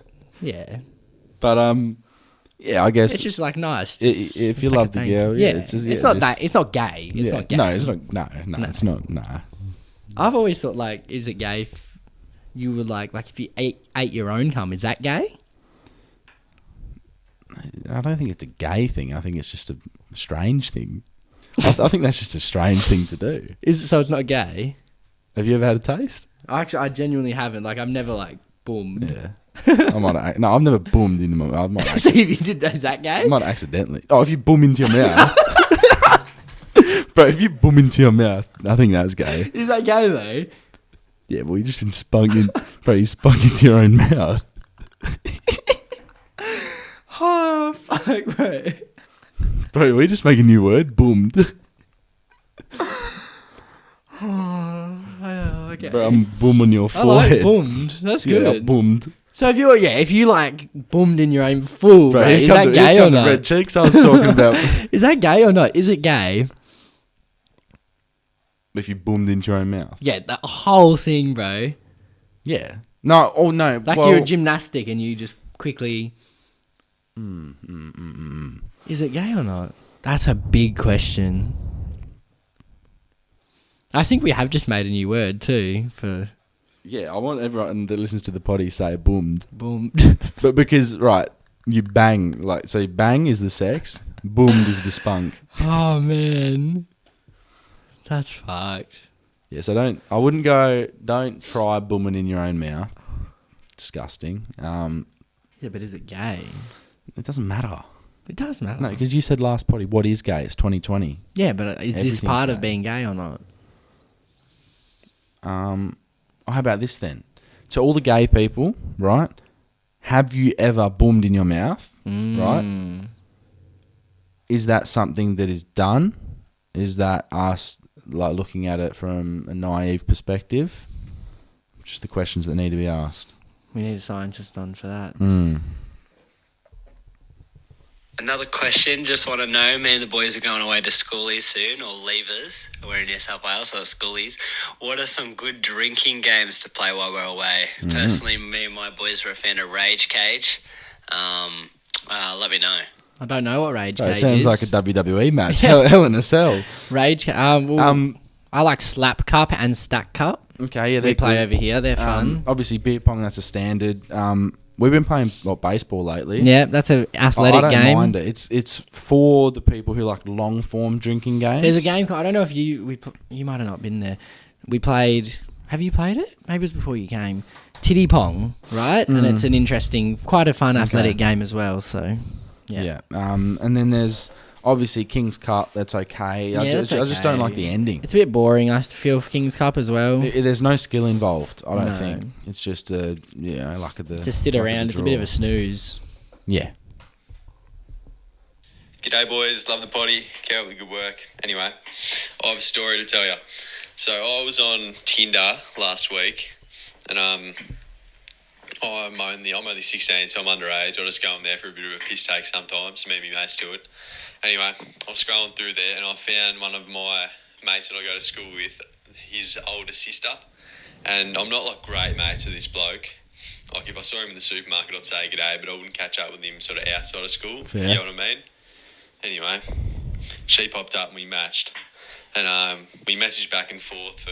yeah.
But, yeah, I guess...
It's just, like, nice.
If you love the girl, yeah.
It's not that. It's not gay. It's not gay.
No, it's not... No, it's not... Nah.
I've always thought, like, is it gay if you were, like if you ate your own cum, is that gay?
I don't think it's a gay thing. I think it's just a strange thing. I think that's just a strange thing to do.
So it's not gay?
Have you ever had a taste?
Actually, I genuinely haven't. Like, I've never, like, boomed.
Yeah. I've never boomed into my mouth.
So if you did that, is that gay?
I might accidentally. Oh, if you boom into your mouth. Bro, if you boom into your mouth, I think that's gay.
Is that gay, though?
Yeah, well, you just been spunk in. Bro, you spunk into your own mouth.
Oh, fuck, bro.
Bro, we just make a new word. Boomed.
Oh, okay.
Bro, I'm boom on your
I
forehead.
like boomed. That's good.
Yeah, boomed.
So if you like boomed in your own full, bro,
Bro,
is that gay or not?
Red cheeks I was talking about.
Is that gay or not? Is it gay?
If you boomed into your own mouth.
Yeah, the whole thing, bro.
Yeah. No, oh no.
Like you're a gymnastic and you just quickly... Is it gay or not? That's a big question. I think we have just made a new word too for...
Yeah, I want everyone that listens to the potty say boomed.
Boomed.
But because, right, you bang, like, so bang is the sex, boomed is the spunk.
Oh, man. That's fucked.
Yeah, so don't try booming in your own mouth. Disgusting.
Yeah, but is it gay?
It doesn't matter.
It does matter.
No, because you said last potty, what is gay? It's 2020.
Yeah, but is this
Everything's
part of
gay.
being gay or not?
How about this then? To all the gay people, right? Have you ever boomed in your mouth? Right? Is that something that is done? Is that us like looking at it from a naive perspective? Just the questions that need to be asked.
We need a scientist on for that.
Another question, just want to know, me and the boys are going away to schoolies soon, or leavers. We're in New South Wales, so schoolies. What are some good drinking games to play while we're away? Personally, me and my boys were a fan of Rage Cage. Let me know.
I don't know what Rage Cage
Sounds
is.
like a WWE match. Hell in a cell.
Rage Cage. I like Slap Cup and Stack Cup.
Okay, yeah,
they play over here. They're fun.
Obviously, beer pong, that's a standard. We've been playing baseball lately.
Yeah, that's an athletic game.
I don't mind it. It's for the people who like long form drinking games.
There's a game. I don't know if you might have not been there. We played. Have you played it? Maybe it was before you came. Titty Pong, right? And it's an interesting, quite a fun athletic game as well. So, yeah.
And then there's Obviously, King's Cup, that's okay. I
that's
just don't
okay.
like the ending.
It's a bit boring, I feel, for King's Cup as well.
There's no skill involved, I don't
No.
think. It's just, luck of the
To sit
luck of
around,
the
it's a bit of
draw.
a snooze.
Yeah.
G'day boys, love the potty, keep up the good work. Anyway, I have a story to tell you. So I was on Tinder last week, and I'm only 16, so I'm underage. I just go in there for a bit of a piss take sometimes. Me and my mates do it. Anyway, I was scrolling through there, and I found one of my mates that I go to school with, his older sister, and I'm not like great mates with this bloke. Like if I saw him in the supermarket, I'd say g'day, but I wouldn't catch up with him sort of outside of school.
Fair.
You know what I mean? Anyway, she popped up and we matched. And we messaged back and forth for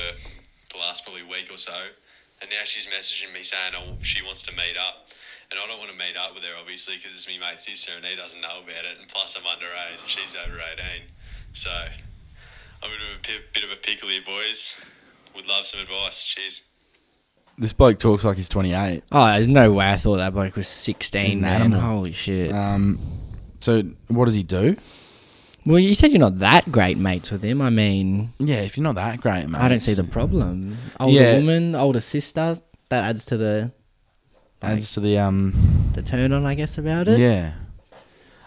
the last probably week or so. And now she's messaging me saying she wants to meet up. And I don't want to meet up with her, obviously, because it's my mate's sister and he doesn't know about it. And plus I'm underage and she's over 18. So I'm in a bit of a pickle here, boys. Would love some advice. Cheers.
This bloke talks like he's 28.
Oh, there's no way I thought that bloke was 16,
He's an
man.
animal.
Holy shit.
So what does he do?
Well, you said you're not that great mates with him. I mean,
Yeah, if you're not that great, mate.
I don't see the problem. Older
Yeah.
woman, older sister, that adds to the
Adds to the
turn on, I guess, about it.
Yeah.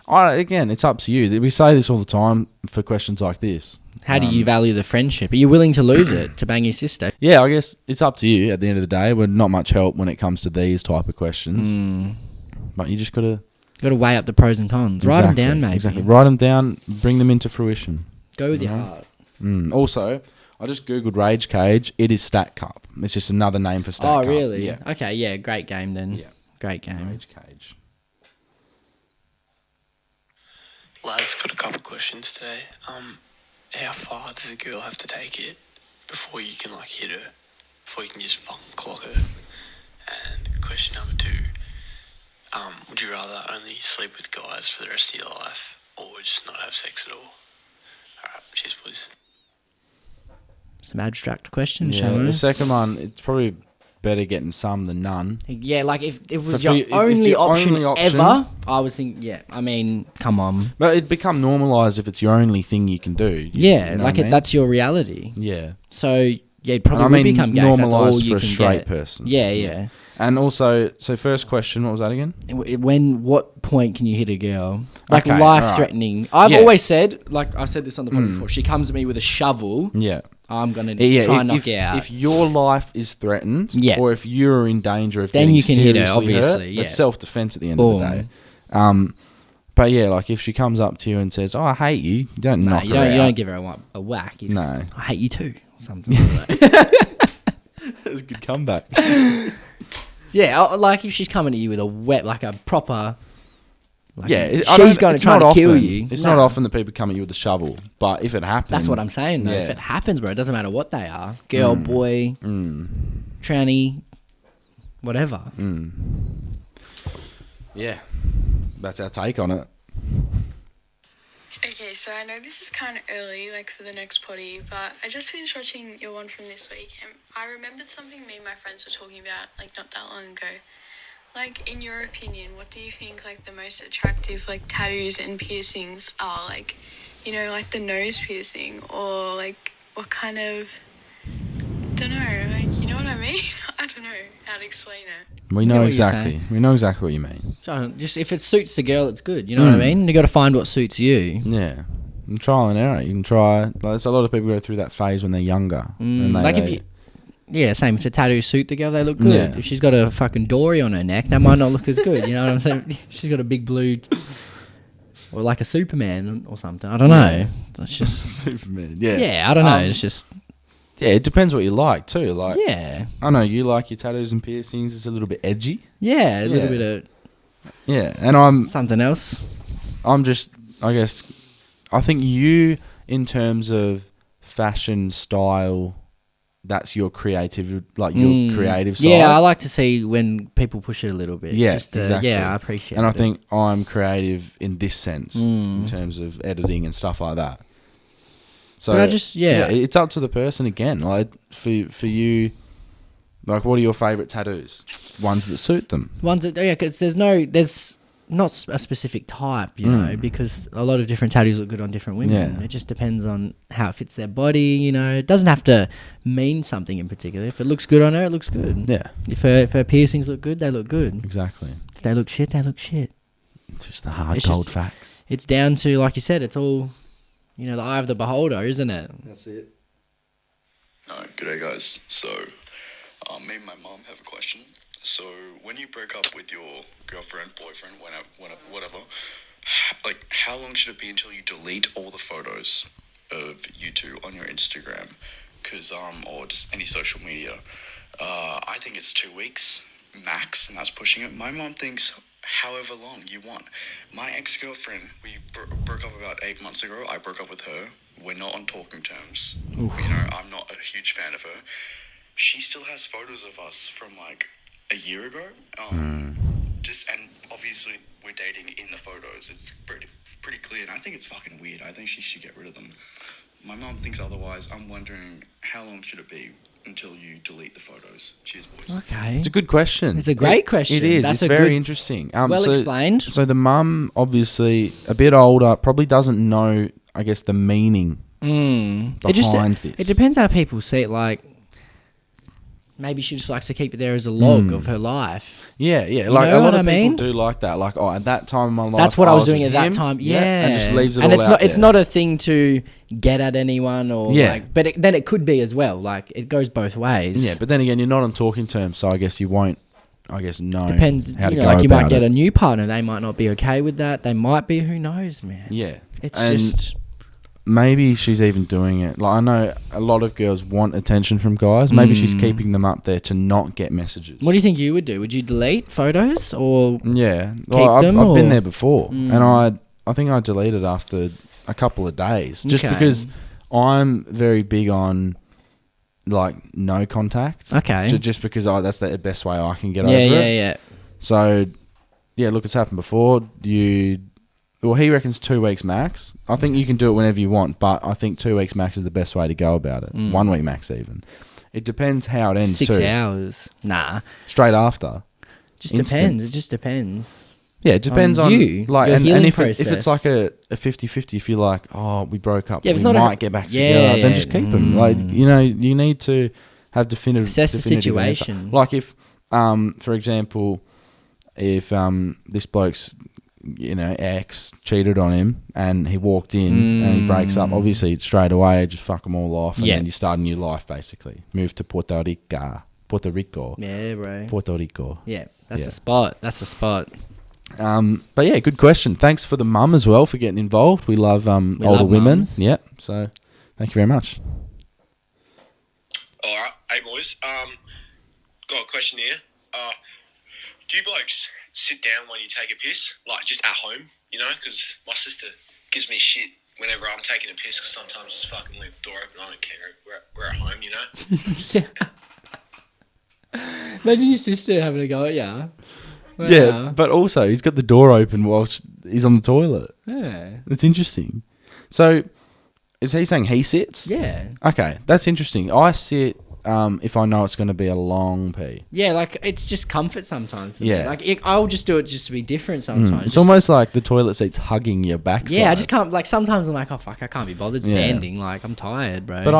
Again, it's up to you. We say this all the time for questions like this.
How do you value the friendship? Are you willing to lose it to bang your sister?
Yeah, I guess it's up to you at the end of the day. We're not much help when it comes to these type of questions. But you just got to...
Got to weigh up the pros and cons. Write them down, maybe.
Exactly. Write them down, bring them into fruition.
Go with your heart.
Also, I just Googled Rage Cage. It is Stat Cup. It's just another name for Stat Cup.
Oh, really?
Yeah.
Okay, yeah, great game then.
Yeah.
Great game.
Rage Cage.
Lads, got a couple of questions today. How far does a girl have to take it before you can like hit her? Before you can just fucking clock her? And question number 2, would you rather only sleep with guys for the rest of your life or just not have sex at all? Alright, cheers boys.
Some abstract questions,
Yeah,
Jamo.
the second one, it's probably better getting some than none.
Yeah, like if it was
For-
your
if it's
only
your
option
only option-
ever, I was thinking, yeah, I mean, come on.
But it'd become normalised if it's your only thing you can do.
Yeah,
You know
like
what I mean?
that's your reality.
Yeah.
So, yeah, it probably
And I
would
mean
become gay if that's all
normalised
you
for a
can
straight
get.
person.
Yeah.
And also, so first question, what was that again?
What point can you hit a girl? Like
Okay,
life-threatening. I've
Yeah.
always said, like I said this on the podcast before, she comes at me with a shovel,
Yeah.
I'm going to try and knock you out.
If your life is threatened,
Yeah.
or if you're in danger of
Then
getting
you can hit her,
seriously
obviously,
hurt,
yeah.
that's self-defense at the end of the day. But yeah, like if she comes up to you and says, "Oh, I hate you," you don't knock
you
her out.
don't give her a whack. You just,
No.
I hate you too. Something like that.
That's a good comeback.
Yeah, like if she's coming at you with a wet, like a proper... Like
she's
going to try to kill you.
It's
No.
not often that people come at you with a shovel, but if it happens,
That's what I'm saying, though.
Yeah.
If it happens, bro, it doesn't matter what they are. Girl, boy, tranny, whatever.
Yeah, that's our take on it.
Okay, so I know this is kind of early, like for the next potty, but I just finished watching your one from this week, and I remembered something me and my friends were talking about, like not that long ago. Like, in your opinion, what do you think, like, the most attractive, like, tattoos and piercings are? Like, you know, like the nose piercing, or, like, what kind of, don't know, like, you know what I mean? I don't know how to explain it.
We
know
know
what you're
exactly.
saying.
We know exactly what you mean.
So just if it suits the girl, it's good. You know what I mean? You got to find what suits you.
Yeah. And trial and error. You can try. Like, there's a lot of people go through that phase when they're younger. And
Like if you... Yeah, same. If the tattoos suit the girl, they look good.
Yeah.
If she's got a fucking dory on her neck, that might not look as good. You know what I'm saying? She's got a big blue... Or like a Superman or something. I don't know. That's just...
Superman. Yeah.
Yeah, I don't know. It's just...
Yeah, it depends what you like too. Like,
Yeah.
I know you like your tattoos and piercings. It's a little bit edgy.
Yeah, a little
Yeah.
bit of
Yeah, and I'm
something else.
just, I guess, I think you, in terms of fashion style, that's your creative, like your creative side.
Yeah, I like to see when people push it a little bit.
Yeah,
just to,
exactly.
Yeah, I appreciate it.
And I think I'm creative in this sense, in terms of editing and stuff like that. So
But I just- yeah.
it's up to the person again. Like for you, like what are your favourite tattoos? Ones that suit them.
Ones that, yeah, because there's not a specific type, you know, because a lot of different tattoos look good on different women.
Yeah.
It just depends on how it fits their body, you know. It doesn't have to mean something in particular. If it looks good on her, it looks good.
Yeah.
If her piercings look good, they look good.
Exactly.
If they look shit, they look shit.
It's just the hard,
It's
cold
just-
facts.
It's down to, like you said, it's all, you know, the eye of the beholder, isn't it?
That's it.
G'day guys. So, me and my mum have a question. So, when you break up with your girlfriend, boyfriend, whatever, like, how long should it be until you delete all the photos of you two on your Instagram? Or just any social media. I think it's 2 weeks max, and that's pushing it. My mum thinks however long you want. My ex-girlfriend, we broke up about 8 months ago. I broke up with her. We're not on talking terms.
Oof.
You know, I'm not a huge fan of her. She still has photos of us from like a year ago. And obviously we're dating in the photos. It's pretty clear, and I think it's fucking weird. I think she should get rid of them. My mum thinks otherwise. I'm wondering how long should it be until you delete the photos? Cheers, boys.
Okay.
It's a good question.
It's a great question.
It is.
That's
it's
a
very
good-
interesting.
well explained.
So the mum, obviously a bit older, probably doesn't know, I guess, the meaning behind this.
It depends how people see it. Like, maybe she just likes to keep it there as a log of her life.
Yeah, yeah.
You
Like
know
a lot
what
of
I
people
mean?
do like that. Like, at that time in my life,
That's what I was doing
with
at that
him.
time. Yeah,
and just leaves it
and
all
it's
out
not. It's
there.
not a thing to get at anyone or like. But then it could be as well. Like it goes both ways.
Yeah, but then again, you're not on talking terms, so I guess you won't. I guess know.
Depends.
How to
You
go
know, like you might
about
get
it.
a new partner. They might not be okay with that. They might be. Who knows, man?
Yeah,
It's
And
just.
maybe she's even doing it. Like I know a lot of girls want attention from guys. Maybe she's keeping them up there to not get messages.
What do you think you would do? Would you delete photos or
Yeah,
keep
well,
them?
I've been
or-
there before, and I think I deleted after a couple of days, just
Okay.
because I'm very big on like no contact.
Okay.
Just because that's the best way I can get
Yeah,
over
yeah,
it.
yeah.
So, yeah, look, it's happened before. Well, he reckons 2 weeks max. I think you can do it whenever you want, but I think 2 weeks max is the best way to go about it. 1 week max even. It depends how it ends
6
too.
hours? Nah.
Straight after.
Just
Instant.
depends. It just depends.
Yeah, it depends on
you,
like
your
and
healing
if
process.
if it's like a 50-50, if you're like, oh, we broke up,
Yeah, if
we
it's not
might
a-
get back
Yeah,
together, then
yeah.
just keep them. Like, you know, you need to have definitive
Assess the
definitive answer.
situation.
Like if for example, if this bloke's ex cheated on him and he walked in and he breaks up, obviously straight away just fuck them all off and
Yeah.
then you start a new life basically. Move to Puerto Rico.
Yeah, bro.
Puerto Rico.
Yeah, that's
Yeah.
the spot. That's the spot.
But yeah, good question. Thanks for the mum as well for getting involved. We love older
love
women.
mums.
Yeah. So thank you very much.
Alright, hey boys, got a question here. Do you blokes sit down when you take a piss? Like, just at home, you know? Because my sister gives me shit whenever I'm taking a piss, because sometimes I just fucking leave the door open. I don't care. We're at home, you know?
Imagine your sister having a go at ya. Wow.
Yeah, but also he's got the door open whilst he's on the toilet.
Yeah.
It's interesting. So is he saying he sits?
Yeah.
Okay, that's interesting. I sit if I know it's going to be a long pee.
Yeah, like it's just comfort sometimes. for me.
Yeah.
Like I'll just do it just to be different sometimes.
It's
Just-
almost like the toilet seat's hugging your backside.
Yeah, I just can't. Like sometimes I'm like, oh fuck, I can't be bothered
Yeah.
standing. Like I'm tired, bro.
But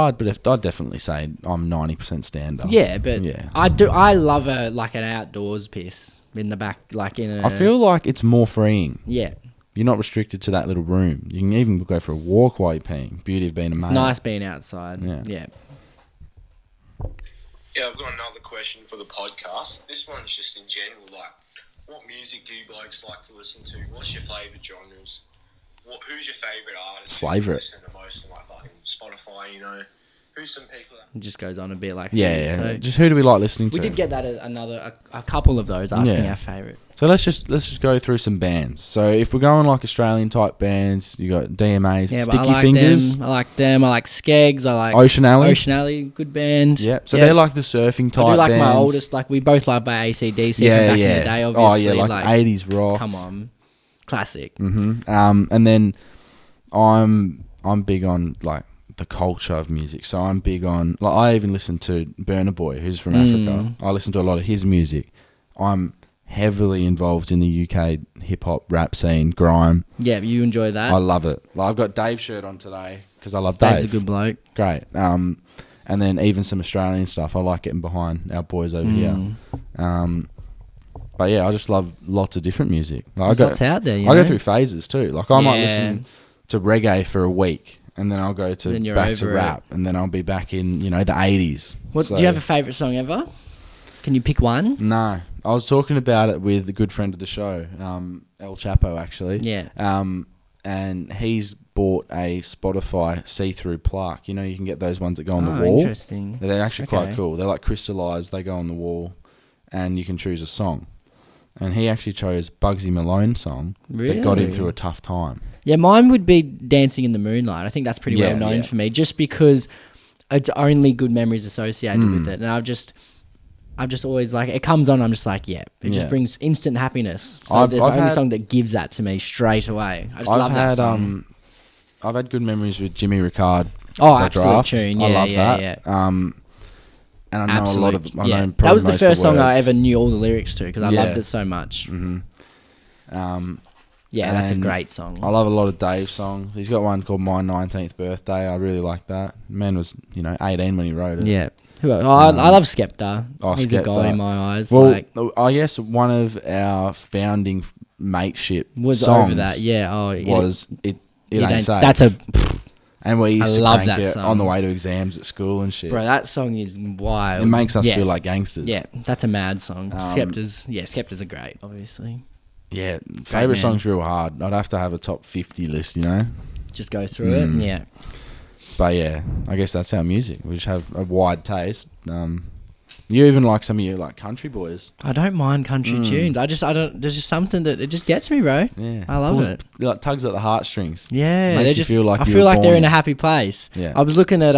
I'd definitely say I'm 90% stand up.
Yeah, but
yeah.
I do. I love an outdoors piss in the back, like in a.
I feel like it's more freeing.
Yeah.
You're not restricted to that little room. You can even go for a walk while you're peeing. Beauty of being a mate.
It's nice being outside.
Yeah.
Yeah.
Yeah, I've got another question for the podcast. This one's just in general, like, what music do you blokes like to listen to? What's your favourite genres? Who's your favourite artist? Who you listen to most on like fucking Spotify, you know? Who's some people that...
It just goes on a bit like
Yeah.
So
Just who do we like listening
we
to?
did get that a couple of those asking
Yeah.
our favourite.
So let's just go through some bands. So if we're going like Australian type bands, you got DMAs,
Yeah, but
Sticky
I like
Fingers.
them. I like them. I like Skeggs. I like
Ocean Alley.
Ocean Alley, good band.
Yep. So they're like the surfing type
I do like
bands.
my oldest. Like we both like by AC/DC from
Yeah,
back
yeah.
in the day.
Oh,
Obviously,
yeah, like 80s rock.
Come on, classic.
And then I'm big on like the culture of music. So I'm big on I even listen to Burna Boy, who's from Africa. I listen to a lot of his music. I'm heavily involved in the UK hip hop rap scene, grime.
Yeah, you enjoy that.
I love it. Like, I've got Dave's shirt on today because I love
Dave's
Dave.
a good bloke.
Great. And then even some Australian stuff. I like getting behind our boys over here. But yeah, I just love lots of different music. Like,
There's lots out there.
I go through phases too. Like I might listen to reggae for a week, and then I'll go to back to rap, and then I'll be back in the 80s.
Do you have a favourite song ever? Can you pick one?
No, I was talking about it with a good friend of the show, El Chapo, actually.
Yeah.
And he's bought a Spotify see-through plaque. You can get those ones that go on the wall.
Interesting.
They're actually quite cool. They're like crystallized. They go on the wall, and you can choose a song. And he actually chose Bugsy Malone's song that got him through a tough time.
Yeah, mine would be Dancing in the Moonlight. I think that's pretty well known for me, just because it's only good memories associated with it. And I've just always it comes on, I'm just like, it just brings instant happiness. So there's the only song that gives that to me straight away. I just love that song.
I've had good memories with Jimmy Ricard.
Oh, absolute tune. Yeah,
I love that.
Yeah.
And I know a lot of them.
That was the first song I ever knew all the lyrics to because I loved it so much.
Mm-hmm.
That's a great song.
I love a lot of Dave's songs. He's got one called My 19th Birthday. I really like that. Man was 18 when he wrote it.
Yeah. I love Skepta. He's
Skepta.
a god in my eyes.
Well, I guess one of our founding mateship
was
songs
over that. Yeah.
It Ain't Safe.
That's a...
And we used to
love
crank
that
it
song.
on the way to exams at school and shit.
Bro, that song is wild.
It makes us feel like gangsters.
Yeah, that's a mad song. Skepta's are great, obviously.
Yeah, favourite song's real hard. I'd have to have a top 50 list,
Just go through it, yeah.
But yeah, I guess that's our music. We just have a wide taste. You even like some of your country boys.
I don't mind country tunes. I don't. There's just something that it just gets me, bro.
Yeah,
I love it.
Like tugs at the heartstrings.
Yeah,
makes you feel like
I feel like they're in a happy place.
Yeah,
I was looking at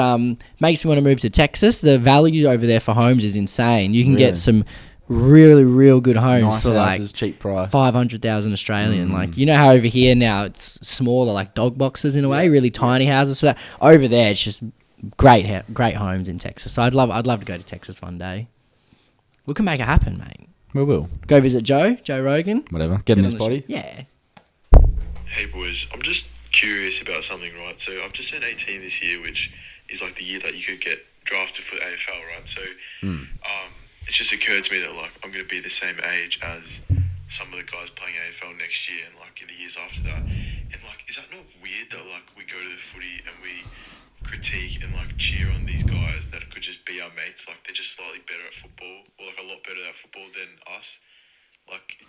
makes me want to move to Texas. The value over there for homes is insane. You can get some really real good homes for
houses, cheap price,
500,000 Australian. How over here now it's smaller, like dog boxes in a way, really tiny houses. So that over there it's just great homes in Texas. So I'd love to go to Texas one day. We can make it happen, mate.
We will.
Go visit Joe Rogan.
Whatever. Get in his body.
Yeah.
Hey boys, I'm just curious about something, right? So I've just turned 18 this year, which is like the year that you could get drafted for the AFL, right? So it just occurred to me that I'm going to be the same age as some of the guys playing AFL next year and in the years after that. And is that not weird that we go to the footy and we critique and cheer on these guys that could just be our mates? They're just slightly better at football or a lot better at football than us.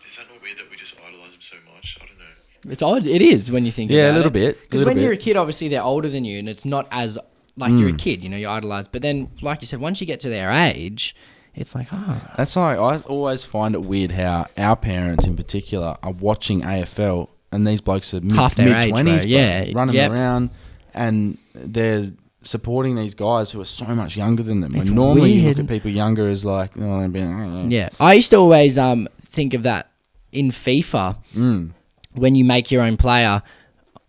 Is that not weird that we just idolise them so much? I don't know.
It's odd. It is when you think about it.
Yeah, a little bit.
Because when you're a kid, obviously they're older than you and it's not as you're a kid, you idolise. But then, like you said, once you get to their age, it's
That's why I always find it weird how our parents in particular are watching AFL and these blokes are mid-20s, running around and they're supporting these guys who are so much younger than them.
It's
when normally
weird.
you look at people younger as they're being...
Yeah. I used to always think of that in FIFA when you make your own player.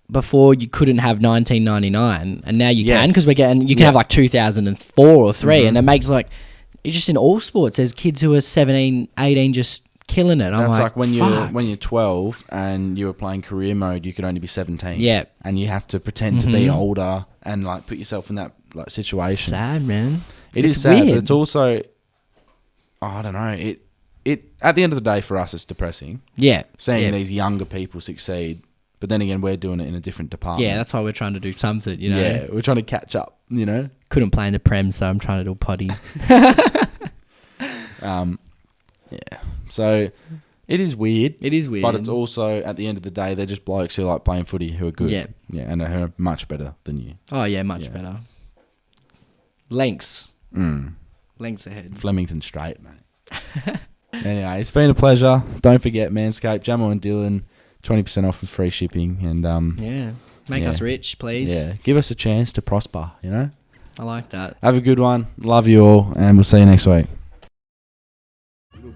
Before you couldn't have 1999 and now you can because you can have 2004 or 3 and it makes it's just in all sports there's kids who are 17, 18 just killing it.
That's when you're 12 and you were playing career mode, you could only be 17.
Yeah.
And you have to pretend to be older and put yourself in that situation.
Sad, man.
It's sad, weird. But it's also I don't know, it at the end of the day for us it's depressing.
Yeah.
Seeing these younger people succeed. But then again, we're doing it in a different department.
Yeah, that's why we're trying to do something,
Yeah, we're trying to catch up,
Couldn't play in the Prem, so I'm trying to do a potty.
Yeah. So, it is weird.
It is weird.
But it's also, at the end of the day, they're just blokes who like playing footy who are good.
Yeah.
Yeah, and who are much better than you.
Oh, yeah, much better. Lengths. Lengths ahead.
Flemington straight, mate. Anyway, it's been a pleasure. Don't forget Manscape, Jamo and Dylan. 20% off and free shipping and
make us rich, please.
Yeah, give us a chance to prosper. I
like that.
Have a good one. Love you all, and we'll see you next week.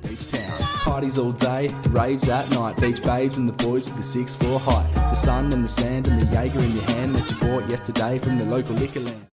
Beach town, parties all day, raves at night. Beach babes and the boys with the 6'4" height. The sun and the sand and the Jaeger in your hand that you bought yesterday from the local liquor land.